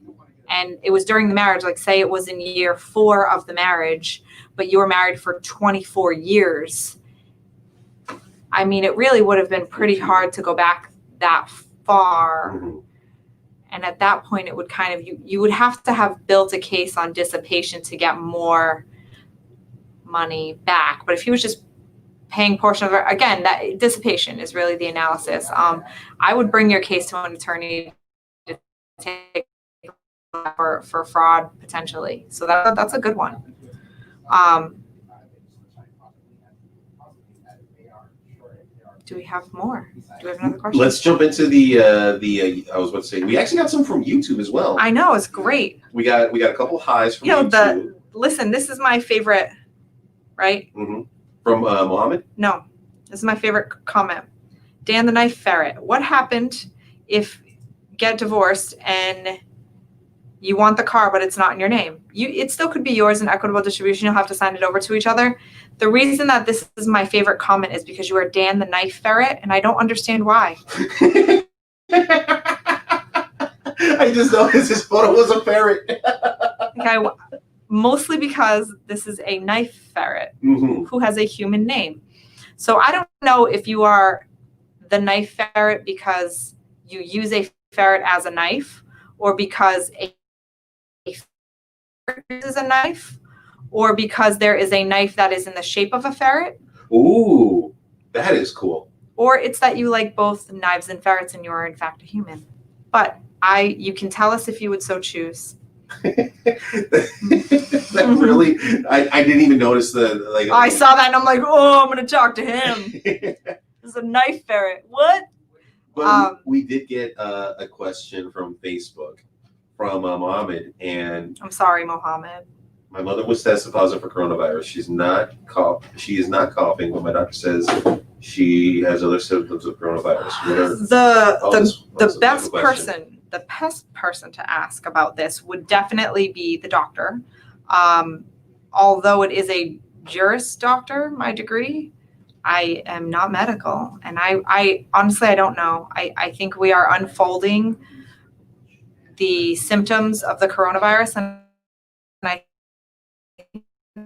and it was during the marriage, like say it was in year 4 of the marriage, but you were married for 24 years, I mean, it really would have been pretty hard to go back that far. And at that point, it would kind of, you would have to have built a case on dissipation to get more money back. But if he was just paying portion of it, again, that dissipation is really the analysis. I would bring your case to an attorney to take for fraud potentially. So that's a good one. Do we have more? Do we have another question? Let's jump into the I was about to say, we actually got some from YouTube as well. I know, it's great. We got a couple highs from YouTube. Listen, this is my favorite, right? From Mohammed? No, this is my favorite comment. Dan the Knife Ferret. What happened if get divorced and you want the car, but it's not in your name? It still could be yours in equitable distribution. You'll have to sign it over to each other. The reason that this is my favorite comment is because you are Dan the Knife Ferret, and I don't understand why. I just noticed his photo was a ferret. Mostly because this is a knife ferret who has a human name. So I don't know if you are the knife ferret because you use a ferret as a knife, or because a ferret uses a knife, or because there is a knife that is in the shape of a ferret. Ooh, that is cool. Or it's that you like both knives and ferrets and you are in fact a human. But you can tell us if you would so choose. That really, I didn't even notice I saw that and I'm like, oh, I'm gonna talk to him. This is a knife ferret. What? But we did get a question from Facebook from Mohammed, and I'm sorry, Mohammed. My mother was tested positive for coronavirus. She is not coughing, but my doctor says she has other symptoms of coronavirus. The best person to ask about this would definitely be the doctor. Although it is a Juris Doctor, my degree, I am not medical. And I honestly, I don't know. I think we are unfolding the symptoms of the coronavirus, and I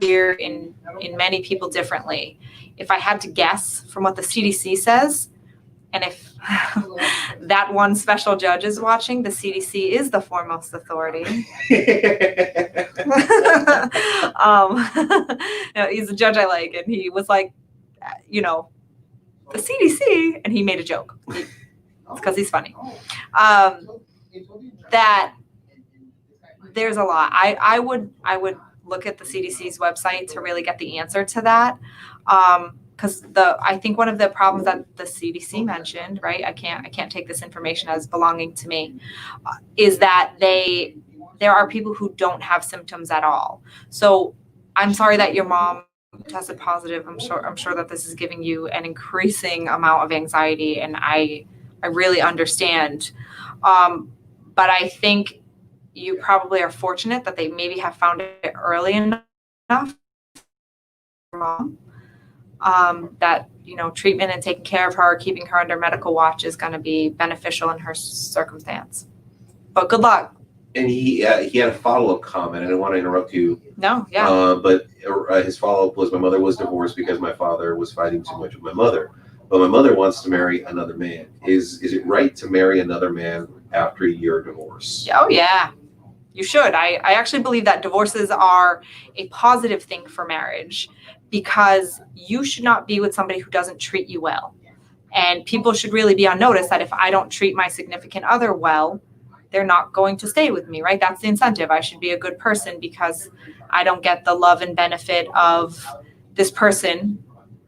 hear in many people differently. If I had to guess from what the CDC says, and if that one special judge is watching, the CDC is the foremost authority. He's a judge I like, and he was like, the CDC, and he made a joke. It's because he's funny. That there's a lot. I would look at the CDC's website to really get the answer to that. because I think one of the problems that the CDC mentioned, right? I can't take this information as belonging to me, is that there are people who don't have symptoms at all. So I'm sorry that your mom tested positive. I'm sure that this is giving you an increasing amount of anxiety, and I really understand. But I think you probably are fortunate that they maybe have found it early enough, mom, that, you know, treatment and taking care of her, keeping her under medical watch is going to be beneficial in her circumstance. But good luck. And he had a follow-up comment. I don't want to interrupt you. No, yeah. But his follow-up was, my mother was divorced because my father was fighting too much with my mother. But my mother wants to marry another man. Is it right to marry another man after your divorce? Oh, yeah. You should. I actually believe that divorces are a positive thing for marriage, because you should not be with somebody who doesn't treat you well. And people should really be on notice that if I don't treat my significant other well, they're not going to stay with me, right? That's the incentive. I should be a good person because I don't get the love and benefit of this person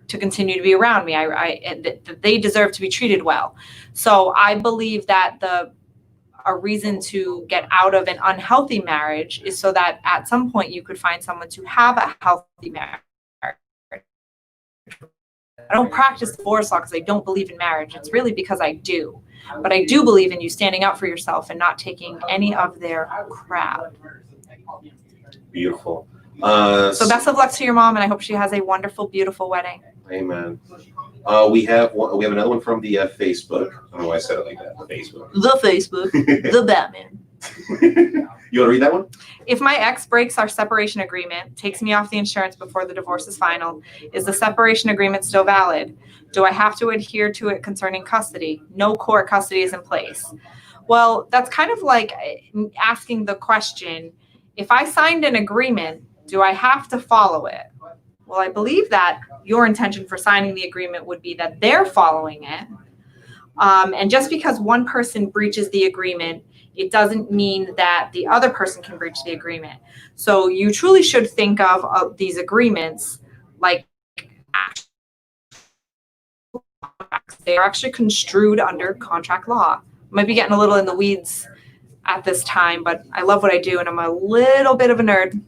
to continue to be around me. That they deserve to be treated well. So I believe that a reason to get out of an unhealthy marriage is so that at some point you could find someone to have a healthy marriage. I don't practice divorce law because I don't believe in marriage. It's really because I do. But I do believe in you standing up for yourself and not taking any of their crap. Beautiful. So best of luck to your mom, and I hope she has a wonderful, beautiful wedding. Amen. We have another one from the Facebook. I don't know why I said it like that. The Facebook. The Batman. You want to read that one? If my ex breaks our separation agreement, takes me off the insurance before the divorce is final, is the separation agreement still valid? Do I have to adhere to it concerning custody? No court custody is in place. Well, that's kind of like asking the question, if I signed an agreement, do I have to follow it? Well, I believe that your intention for signing the agreement would be that they're following it. And just because one person breaches the agreement, it doesn't mean that the other person can breach the agreement. So you truly should think of these agreements like they're actually construed under contract law. Might be getting a little in the weeds at this time, but I love what I do, and I'm a little bit of a nerd.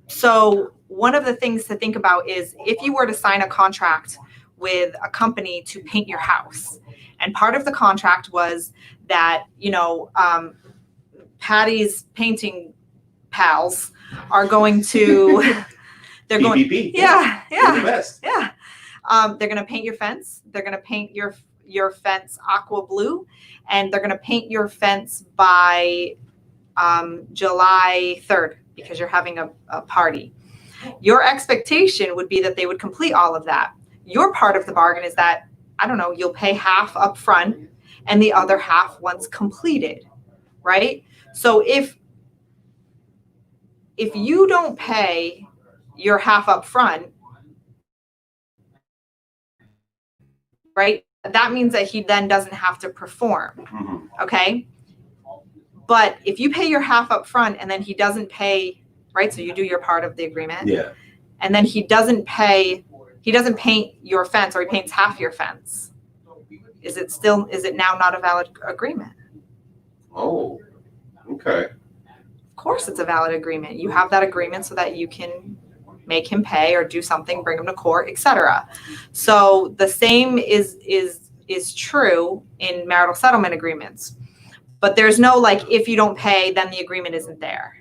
So one of the things to think about is if you were to sign a contract with a company to paint your house, and part of the contract was that, you know, Patty's painting pals are going to, they're going, PPP. yeah, You're the best. yeah. They're going to paint your fence. They're going to paint your fence aqua blue, and they're going to paint your fence by July 3rd because you're having a party. Your expectation would be that they would complete all of that. Your part of the bargain is that, I don't know, you'll pay half up front and the other half once completed, right? So if you don't pay your half up front, right, that means that he then doesn't have to perform, okay? But if you pay your half up front and then he doesn't pay, right, so you do your part of the agreement, yeah, and then he doesn't paint your fence, or he paints half your fence, is it now not a valid agreement? Oh, okay. Of course it's a valid agreement. You have that agreement so that you can make him pay or do something, bring him to court, etc. So the same is true in marital settlement agreements. But there's no like, if you don't pay, then the agreement isn't there.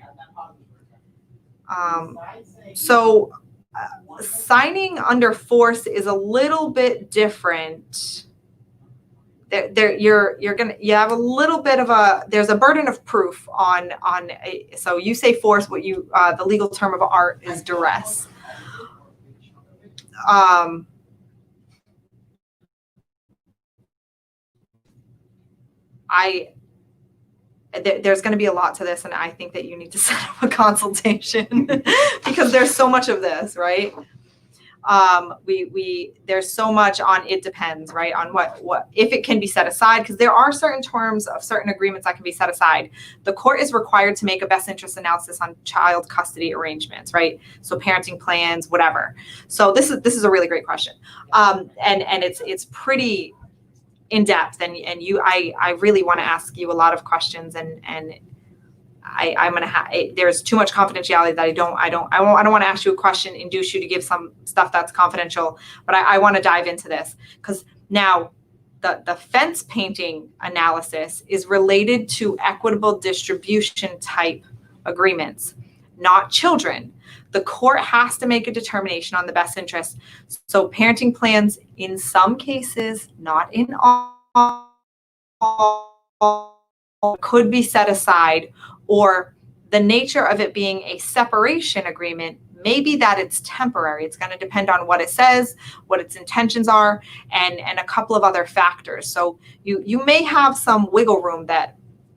So signing under force is a little bit different. You have a little bit of there's a burden of proof on so you say force, what the legal term of art is duress. There's going to be a lot to this, and I think that you need to set up a consultation because there's so much of this, right? There's so much on it depends, right? On what if it can be set aside, because there are certain terms of certain agreements that can be set aside. The court is required to make a best interest analysis on child custody arrangements, right? So parenting plans, whatever. So this is a really great question. And it's pretty in depth, and I really want to ask you a lot of questions, and I'm gonna have, there's too much confidentiality that I don't want to ask you a question, induce you to give some stuff that's confidential, but I want to dive into this, because now the fence painting analysis is related to equitable distribution type agreements, not children. The court has to make a determination on the best interest. So parenting plans, in some cases, not in all, could be set aside, or the nature of it being a separation agreement may be that it's temporary. It's going to depend on what it says, what its intentions are, and a couple of other factors. So you may have some wiggle room that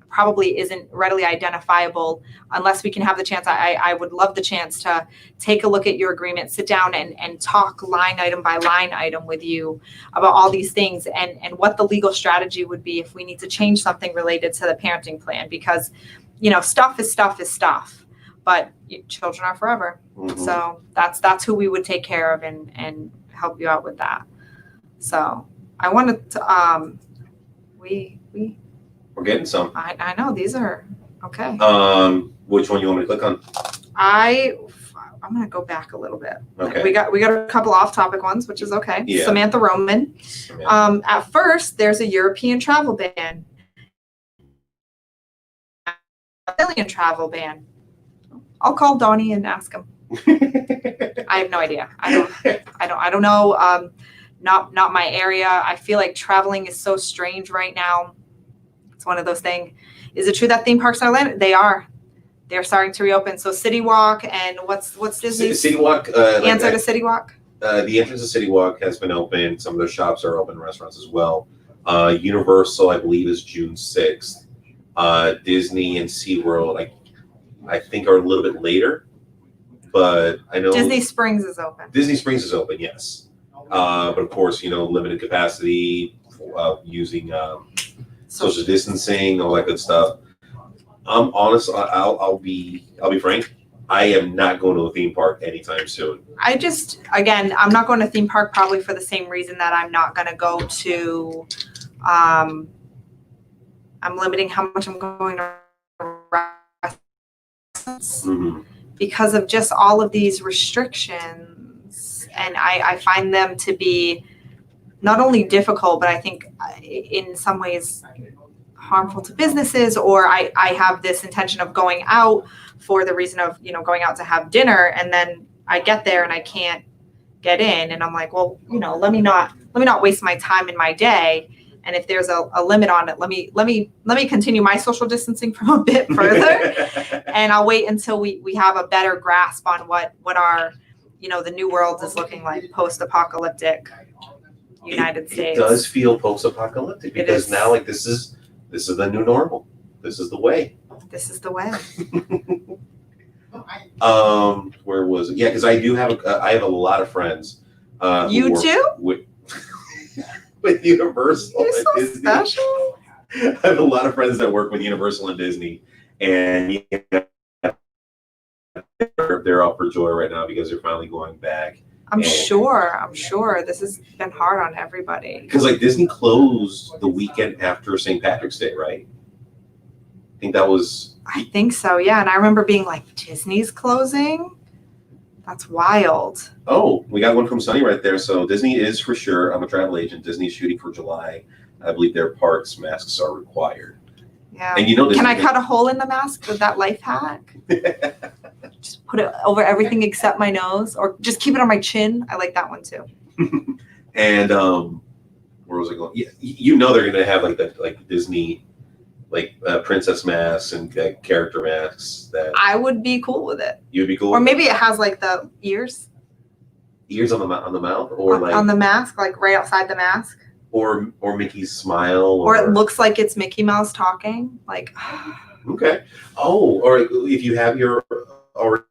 probably isn't readily identifiable unless we can have the chance. I would love the chance to take a look at your agreement, sit down and talk line item by line item with you about all these things, and what the legal strategy would be if we need to change something related to the parenting plan, because stuff is stuff, but children are forever. Mhm. So that's who we would take care of and help you out with that. So I wanted to We're getting some. I know these are okay. Which one you want me to click on? I'm gonna go back a little bit. Okay. We got a couple off-topic ones, which is okay. Yeah. Samantha Roman. Yeah. At first, there's a European travel ban, Brazilian travel ban. I'll call Donnie and ask him. I have no idea. I don't know. Not my area. I feel like traveling is so strange right now. It's one of those things. Is it true that theme parks are landed? They are. They're starting to reopen. So City Walk and what's Disney's City Walk. answer to City Walk? The entrance to City Walk has been open. Some of their shops are open, restaurants as well. Universal, I believe, is June 6th. Disney and SeaWorld, I think, are a little bit later. But I know Disney Springs is open. Disney Springs is open, yes. But of course, limited capacity, using social distancing, all that good stuff. I'm honest. I'll be frank. I am not going to a theme park anytime soon. I'm not going to theme park probably for the same reason that I'm not going to go to. I'm limiting how much I'm going to restaurants because of just all of these restrictions, and I find them to be not only difficult, but I think in some ways harmful to businesses, or I have this intention of going out for the reason of, going out to have dinner, and then I get there and I can't get in, and I'm like, well, let me not waste my time in my day. And if there's a limit on it, let me continue my social distancing from a bit further, and I'll wait until we have a better grasp on what our, the new world is looking like, post-apocalyptic United States. It does feel post-apocalyptic because now, this is the new normal. This is the way. This is the way. Where was it? Yeah, because I do have I have a lot of friends. You too? With Universal You're and so Disney. special. I have a lot of friends that work with Universal and Disney, and they're up for joy right now because they're finally going back. I'm sure this has been hard on everybody. Because Disney closed the weekend after St. Patrick's Day, right? I think that was. I think so, yeah. And I remember being like, Disney's closing? That's wild. Oh, we got one from Sunny right there. So Disney is for sure. I'm a travel agent. Disney's shooting for July. I believe their parks masks are required. Yeah. And Disney can I cut a hole in the mask with that life hack? Just put it over everything except my nose, or just keep it on my chin. I like that one too. And where was I going? Yeah, they're gonna have the Disney princess masks and character masks that I would be cool with it. You'd be cool. Or maybe it has the ears. Ears on the mouth, or on the mask, right outside the mask. Or Mickey's smile, or it looks like it's Mickey Mouse talking. Okay. Oh, or if you have your already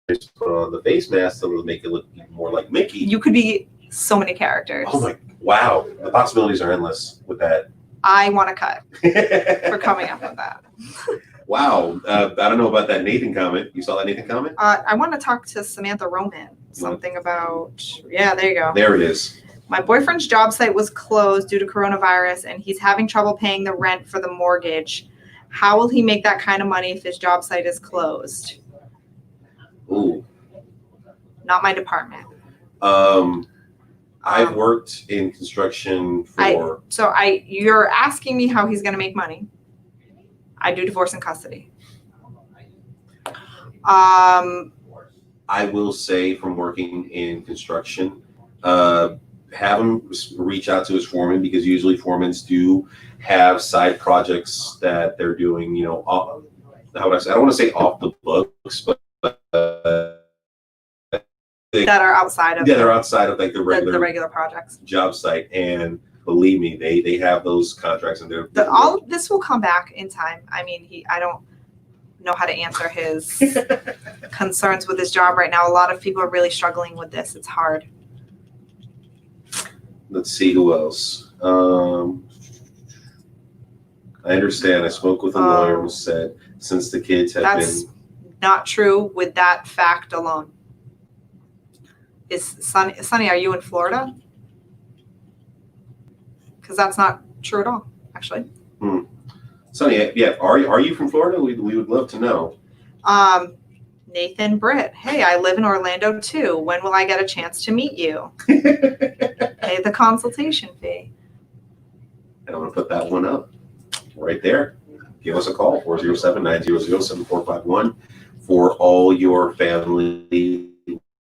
put on the face mask to make it look even more like Mickey. You could be so many characters. Oh my, wow. The possibilities are endless with that. I want to cut for coming up with that. Wow. I don't know about that Nathan comment. You saw that Nathan comment? I want to talk to Samantha Roman. Something about, yeah, there you go. There it is. My boyfriend's job site was closed due to coronavirus, and he's having trouble paying the rent for the mortgage. How will he make that kind of money if his job site is closed? Ooh. Not my department. I've worked in construction for. You're asking me how he's going to make money. I do divorce and custody. I will say from working in construction, have him reach out to his foreman, because usually foremans do have side projects that they're doing, you know, how would I say? I don't want to say off the books, but that are outside of they're outside of like the regular projects job site. And believe me, they have those contracts, and they're all this will come back in time. I mean, I don't know how to answer his concerns with his job right now. A lot of people are really struggling with this. It's hard. Let's see who else. I understand. I spoke with a lawyer who said since the kids have that's not true with that fact alone. Is Sunny, are you in Florida? Because that's not true at all, actually. Sunny, yeah, are you from Florida? We would love to know. Nathan Britt, hey, I live in Orlando too. When will I get a chance to meet you? Pay the consultation fee. And I'm going to put that one up right there. Give us a call, 407-900-7451, for all your family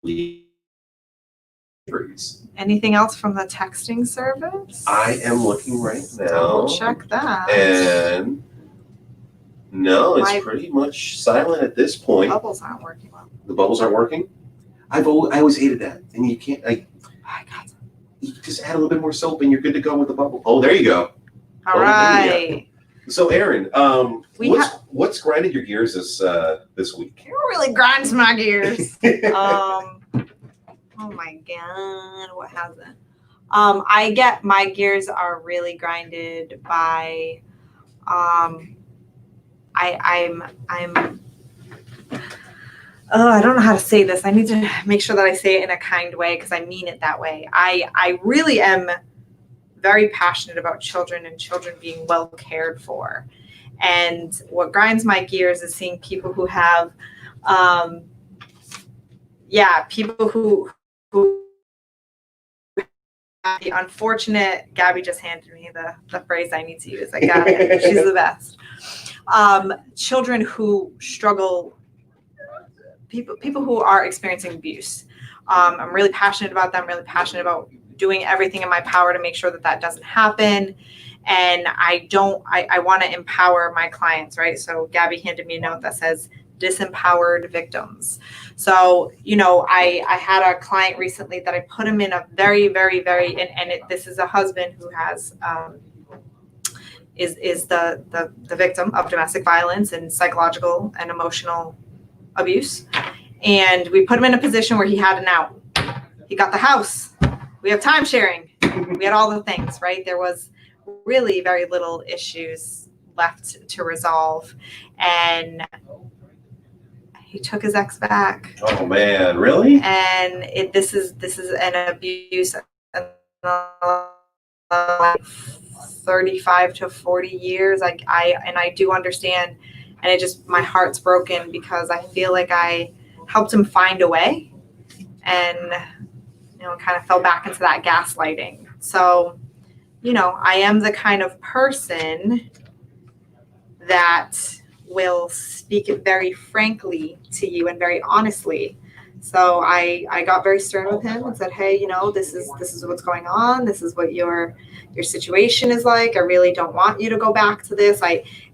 inquiries. Anything else from the texting service? I am looking right now. Double check that. And no, it's pretty much silent at this point. Bubbles aren't working well. The bubbles aren't working? I always hated that. And you can't, you just add a little bit more soap and you're good to go with the bubble. Oh, there you go. All right. So, Erin, what's grinding your gears this week? It really grinds my gears. Oh my God, what hasn't? I get my gears are really grinded by I don't know how to say this. I need to make sure that I say it in a kind way because I mean it that way. I really am very passionate about children and children being well cared for. And what grinds my gears is seeing people who have, people who the unfortunate, Gabby just handed me the phrase I need to use. I got it. She's the best. Children who struggle, people who are experiencing abuse. I'm really passionate about them, really passionate about doing everything in my power to make sure that that doesn't happen. And I want to empower my clients, right? So Gabby handed me a note that says disempowered victims. So, I had a client recently that I put him in a very, very, very, this is a husband who has, is the victim of domestic violence and psychological and emotional abuse. And we put him in a position where he had an out. He got the house. We have time sharing. We had all the things, right? There was really very little issues left to resolve. And he took his ex back. Oh man, really? And this is an abuse of 35 to 40 years. I do understand, and my heart's broken because I feel like I helped him find a way, and kind of fell back into that gaslighting. So, I am the kind of person that will speak it very frankly to you and very honestly. So I got very stern with him and said, hey, this is what's going on. This is what your situation is like. I really don't want you to go back to this.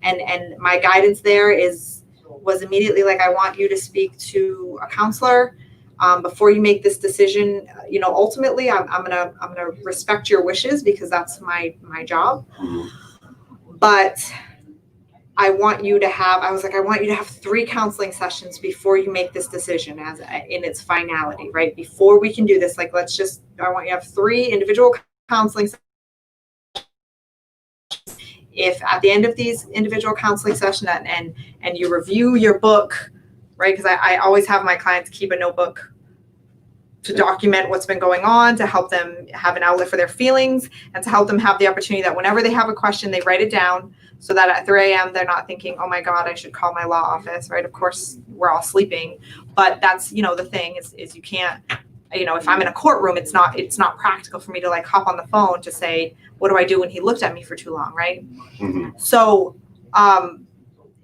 And my guidance there was immediately like, I want you to speak to a counselor before you make this decision. Ultimately I'm gonna respect your wishes because that's my job. But I want you to have 3 counseling sessions before you make this decision in its finality, right? Before we can do this, like, I want you to have 3 individual counseling sessions. If at the end of these individual counseling sessions and you review your book, right? Because I always have my clients keep a notebook to document what's been going on, to help them have an outlet for their feelings, and to help them have the opportunity that whenever they have a question, they write it down so that at 3 a.m. they're not thinking, oh my God, I should call my law office, right? Of course, we're all sleeping, but that's, the thing is you can't, if I'm in a courtroom, it's not practical for me to like hop on the phone to say, what do I do when he looked at me for too long, right? Mm-hmm. So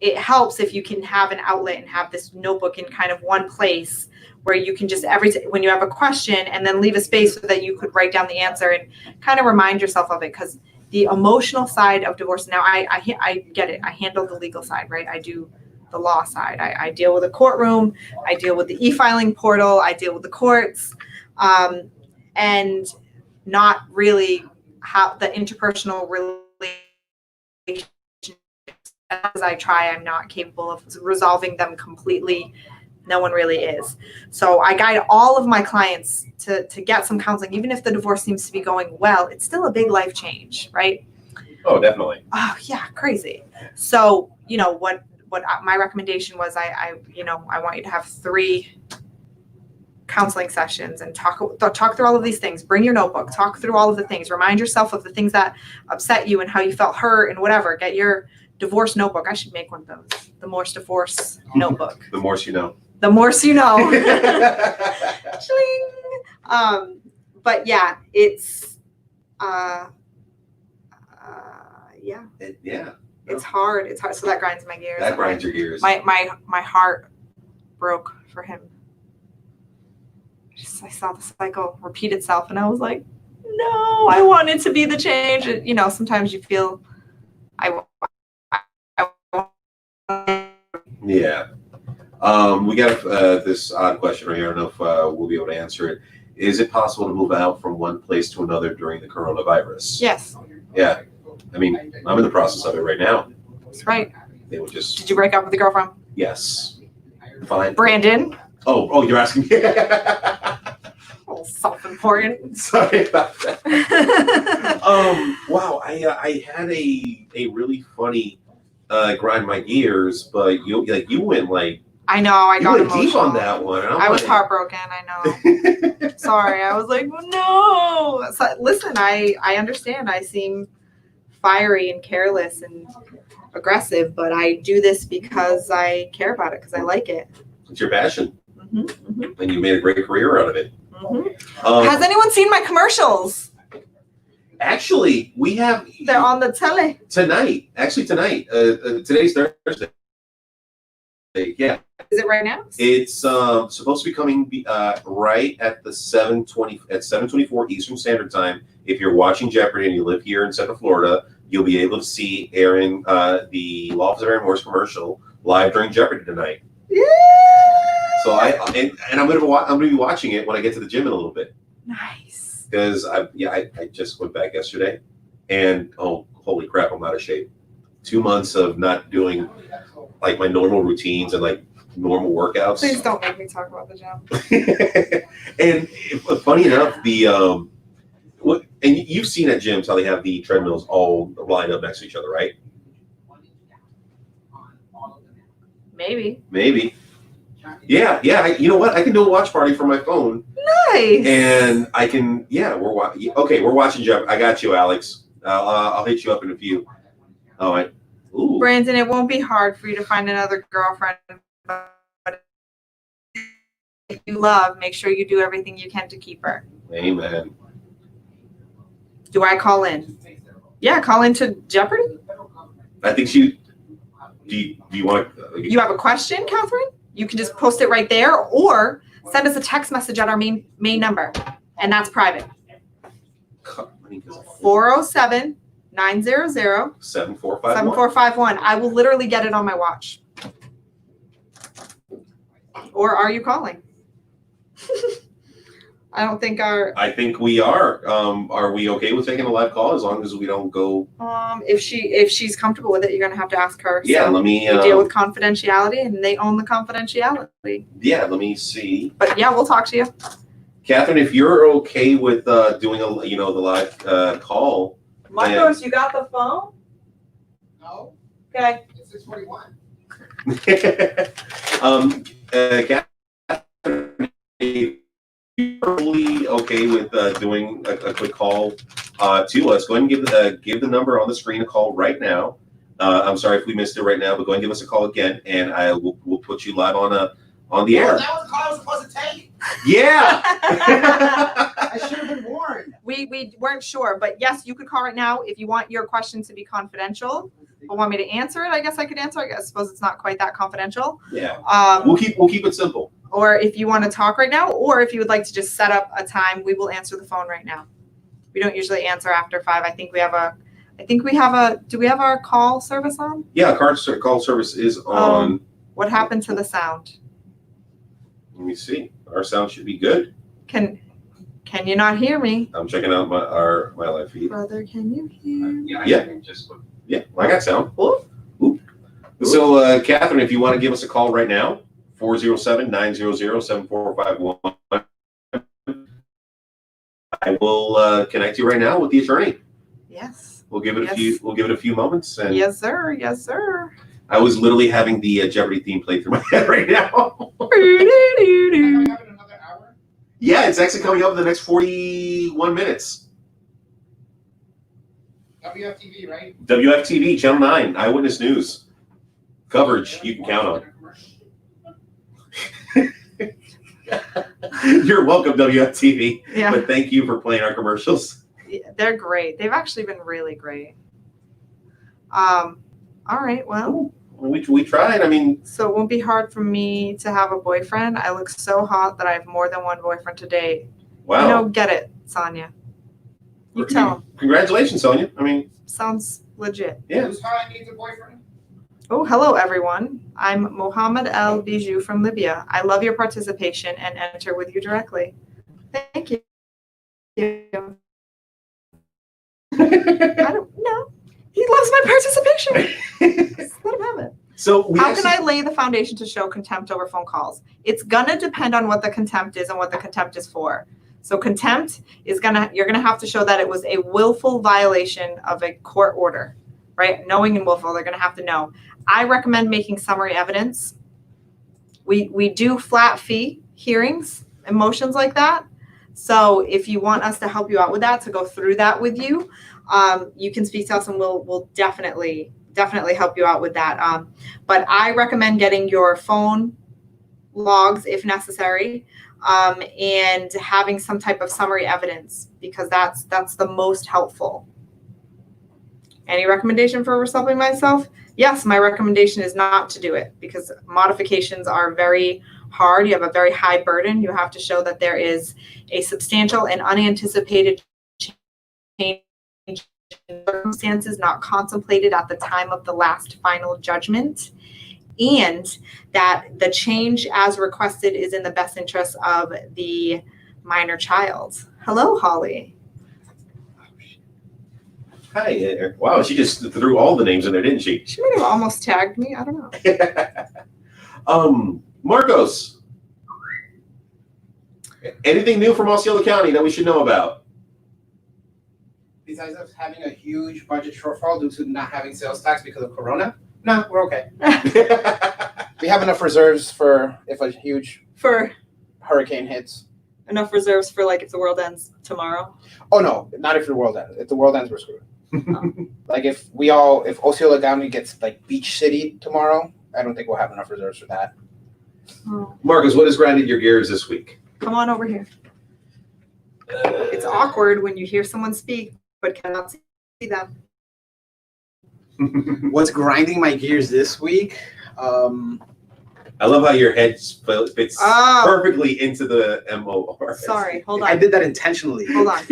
it helps if you can have an outlet and have this notebook in kind of one place where you can just when you have a question and then leave a space so that you could write down the answer and kind of remind yourself of it. Because the emotional side of divorce, now I get it. I handle the legal side, right? I do the law side. I deal with a courtroom. I deal with the e-filing portal. I deal with the courts, and not really how the interpersonal relationships. As I try, I'm not capable of resolving them completely. No one really is. So I guide all of my clients to get some counseling. Even if the divorce seems to be going well, it's still a big life change, right? Oh, definitely. Oh yeah, crazy. So, what my recommendation was, I want you to have 3 counseling sessions and talk through all of these things. Bring your notebook, talk through all of the things, remind yourself of the things that upset you and how you felt hurt and whatever. Get your divorce notebook. I should make one of those. The Morse divorce notebook. The Morse you know. The Morse you know. But yeah, it's Yeah. it's hard. It's hard. So that grinds my gears. That grinds your gears. My heart broke for him. I saw the cycle repeat itself and I was like, no, I want it to be the change. Sometimes you feel Yeah. We got this odd question right here. I don't know if we'll be able to answer it. Is it possible to move out from one place to another during the coronavirus? Yes. Yeah. I mean, I'm in the process of it right now. That's right. They would just. Did you break up with the girlfriend? Yes. Fine. Brandon. Oh, you're asking me. Oh, self-important. Sorry about that. Wow. I had a really funny grind my gears, but you went like. I know. I got went emotional. deep on that one. I was heartbroken. I know. Sorry. I was like, no. So, listen, I understand. I seem fiery and careless and aggressive, but I do this because I care about it, because I like it. It's your passion. Mm-hmm, mm-hmm. And you made a great career out of it. Mm-hmm. Has anyone seen my commercials? Actually, we have. They're on the telly. Tonight. Actually, tonight. Today's Thursday. Yeah. Is it right now? It's supposed to be coming right at the 7:24 Eastern Standard Time. If you're watching Jeopardy and you live here in Central Florida, you'll be able to see Erin, the Law Office of Erin Morse commercial live during Jeopardy tonight. Yeah. So I'm gonna be watching it when I get to the gym in a little bit. Nice. Because I just went back yesterday, and holy crap, I'm out of shape. 2 months of not doing like my normal routines and like normal workouts. Please don't make me talk about the gym. And funny enough, and you've seen at gyms how they have the treadmills all lined up next to each other, right? Maybe. Yeah. You know what? I can do a watch party from my phone. Nice. And I can. Yeah, we're watching Jeopardy. I got you, Alex. I'll hit you up in a few. All right. Ooh. Brandon, it won't be hard for you to find another girlfriend. But if you love, make sure you do everything you can to keep her. Amen. Do I call in? Yeah, call into Jeopardy. I think she. Do you want to? You have a question, Catherine? You can just post it right there, or send us a text message at our main number, and that's private. 407-900-7451. 7451. I will literally get it on my watch. Or are you calling? I don't think our I think we are. Are we okay with taking a live call as long as we don't go? if she's comfortable with it, you're gonna have to ask her. Yeah, So let me. we deal with confidentiality, and they own the confidentiality. Yeah, let me see. But yeah, we'll talk to you. Catherine, if you're okay with doing the live call. Marcos, you got the phone? No, Okay. it's 6:41. Catherine, if you're totally okay with doing a quick call to us, go ahead and give the number on the screen a call right now. I'm sorry if we missed it right now, but go ahead and give us a call again, and we'll put you live on the air. Oh, that was the call I was supposed to take? Yeah. I should have been warned. We weren't sure, but yes, you could call right now if you want your question to be confidential or want me to answer it. I guess I could answer. I suppose it's not quite that confidential. Yeah. We'll Um, keep it simple. or if you want to talk right now, or if you would like to just set up a time, we will answer the phone right now. We don't usually answer after 5. I think we have a. Do we have our call service on? Yeah, call service is on. What happened to the sound? Let me see. Our sound should be good. Can you not hear me? I'm checking out my live feed. Brother, can you hear me? Yeah, I got sound. Ooh. Ooh. So, Catherine, if you want to give us a call right now, 407-900-7451. I will connect you right now with the attorney. Yes. We'll give it Yes. a few moments. And Yes, sir. Yes, sir. I was literally having the Jeopardy theme play through my head right now. Am I coming up in another hour? Yeah, it's actually coming up in the next 41 minutes. WFTV, right? WFTV, Channel 9, Eyewitness News. Coverage you can count on. You're welcome, WFTV. Yeah. But thank you for playing our commercials. Yeah, they're great. They've actually been really great. All right. Well, We tried. I mean, so it won't be hard for me to have a boyfriend. I look so hot that I have more than one boyfriend to date. wow. Get it, Sonia. You tell him. Congratulations, Sonia. I mean, Sounds legit. yeah. Who's hot needs a boyfriend? Oh, hello, everyone. I'm Mohammed El Bijou from Libya. I love your participation and enter with you directly. Thank you. I don't know. He loves my participation. Just let him have it. So How can I lay the foundation to show contempt over phone calls? It's gonna depend on what the contempt is and what the contempt is for. So contempt is you're gonna have to show that it was a willful violation of a court order, right? Knowing and willful, they're gonna have to know. I recommend making summary evidence. We do flat fee hearings and motions like that. So if you want us to help you out with that, to go through that with you, you can speak to us and we'll definitely help you out with that. But I recommend getting your phone logs if necessary, and having some type of summary evidence, because that's the most helpful. Any recommendation for resolving myself? Yes, my recommendation is not to do it, because modifications are very hard. You have a very high burden. You have to show that there is a substantial and unanticipated change in circumstances not contemplated at the time of the last final judgment, and that the change as requested is in the best interest of the minor child. Hello, Holly. Hi. Wow, she just threw all the names in there, didn't she? She might have almost tagged me. I don't know. Marcos. Anything new from Osceola County that we should know about? Besides us having a huge budget shortfall due to not having sales tax because of Corona? No, we're okay. We have enough reserves for if a huge For hurricane hits. enough reserves for like if the world ends tomorrow. Oh no, not if the world ends. If the world ends, we're screwed. Like if Osceola County gets like beach city tomorrow, I don't think we'll have enough reserves for that. Oh, Marcus, what has grinded your gears this week? come on over here. It's awkward when you hear someone speak but cannot see them. What's grinding my gears this week? I love how your head fits Oh. perfectly into the MOR. Sorry, hold I on. did that intentionally. Hold on.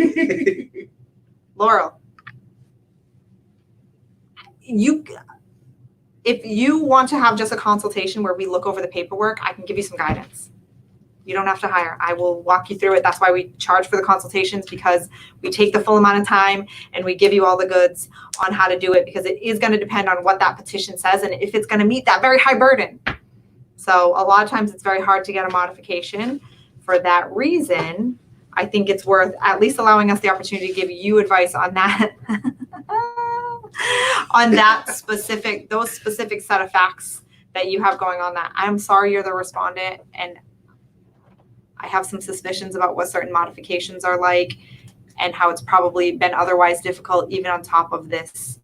Laurel. If you want to have just a consultation where we look over the paperwork, I can give you some guidance. You don't have to hire. I will walk you through it. That's why we charge for the consultations, because we take the full amount of time and we give you all the goods on how to do it, because it is going to depend on what that petition says and if it's going to meet that very high burden. So a lot of times it's very hard to get a modification. For that reason, I think it's worth at least allowing us the opportunity to give you advice on that, on that specific, those specific set of facts that you have going on that. I'm sorry you're the respondent, and I have some suspicions about what certain modifications are like and how it's probably been otherwise difficult even on top of this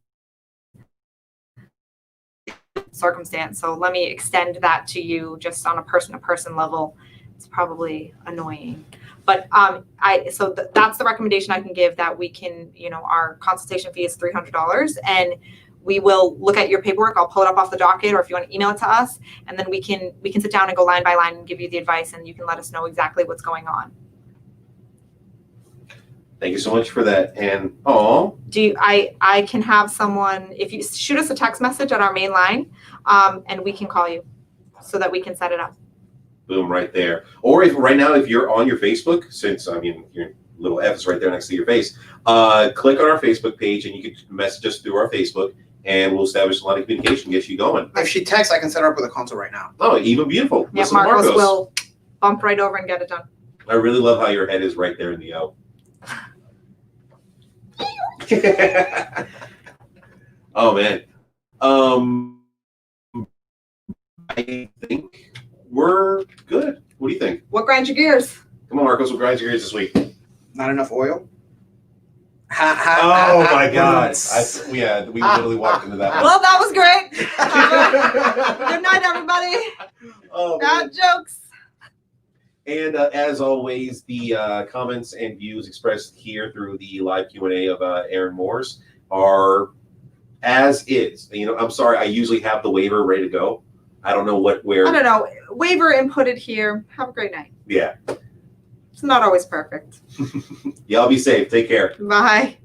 circumstance. So let me extend that to you just on a person-to-person level. It's probably annoying. But that's the recommendation I can give, that we can, our consultation fee is $300, and we will look at your paperwork. I'll pull it up off the docket, or if you want to email it to us, and then we can sit down and go line by line and give you the advice, and you can let us know exactly what's going on. Thank you so much for that. And I can have someone, if you shoot us a text message on our main line, and we can call you so that we can set it up. Boom, right there. Or if you're on your Facebook, since your little F is right there next to your face, click on our Facebook page and you can message us through our Facebook, and we'll establish a line of communication, get you going. If she texts, I can set her up with a consult right now. Oh, even beautiful. Yeah, Listen to Marcos will bump right over and get it done. I really love how your head is right there in the O. Oh man. I think we're good. What do you think? What grinds your gears? Come on, Marcos, what grinds your gears this week? Not enough oil? Oh my God. We literally walked into that one. Well, that was great. Good night, everybody. Oh, Bad jokes. And as always, the comments and views expressed here through the live Q&A of Erin Morse are as is. I'm sorry, I usually have the waiver ready to go. I don't know where. I don't know. Waiver inputted here. Have a great night. Yeah. It's not always perfect. Y'all be safe. Take care. Bye.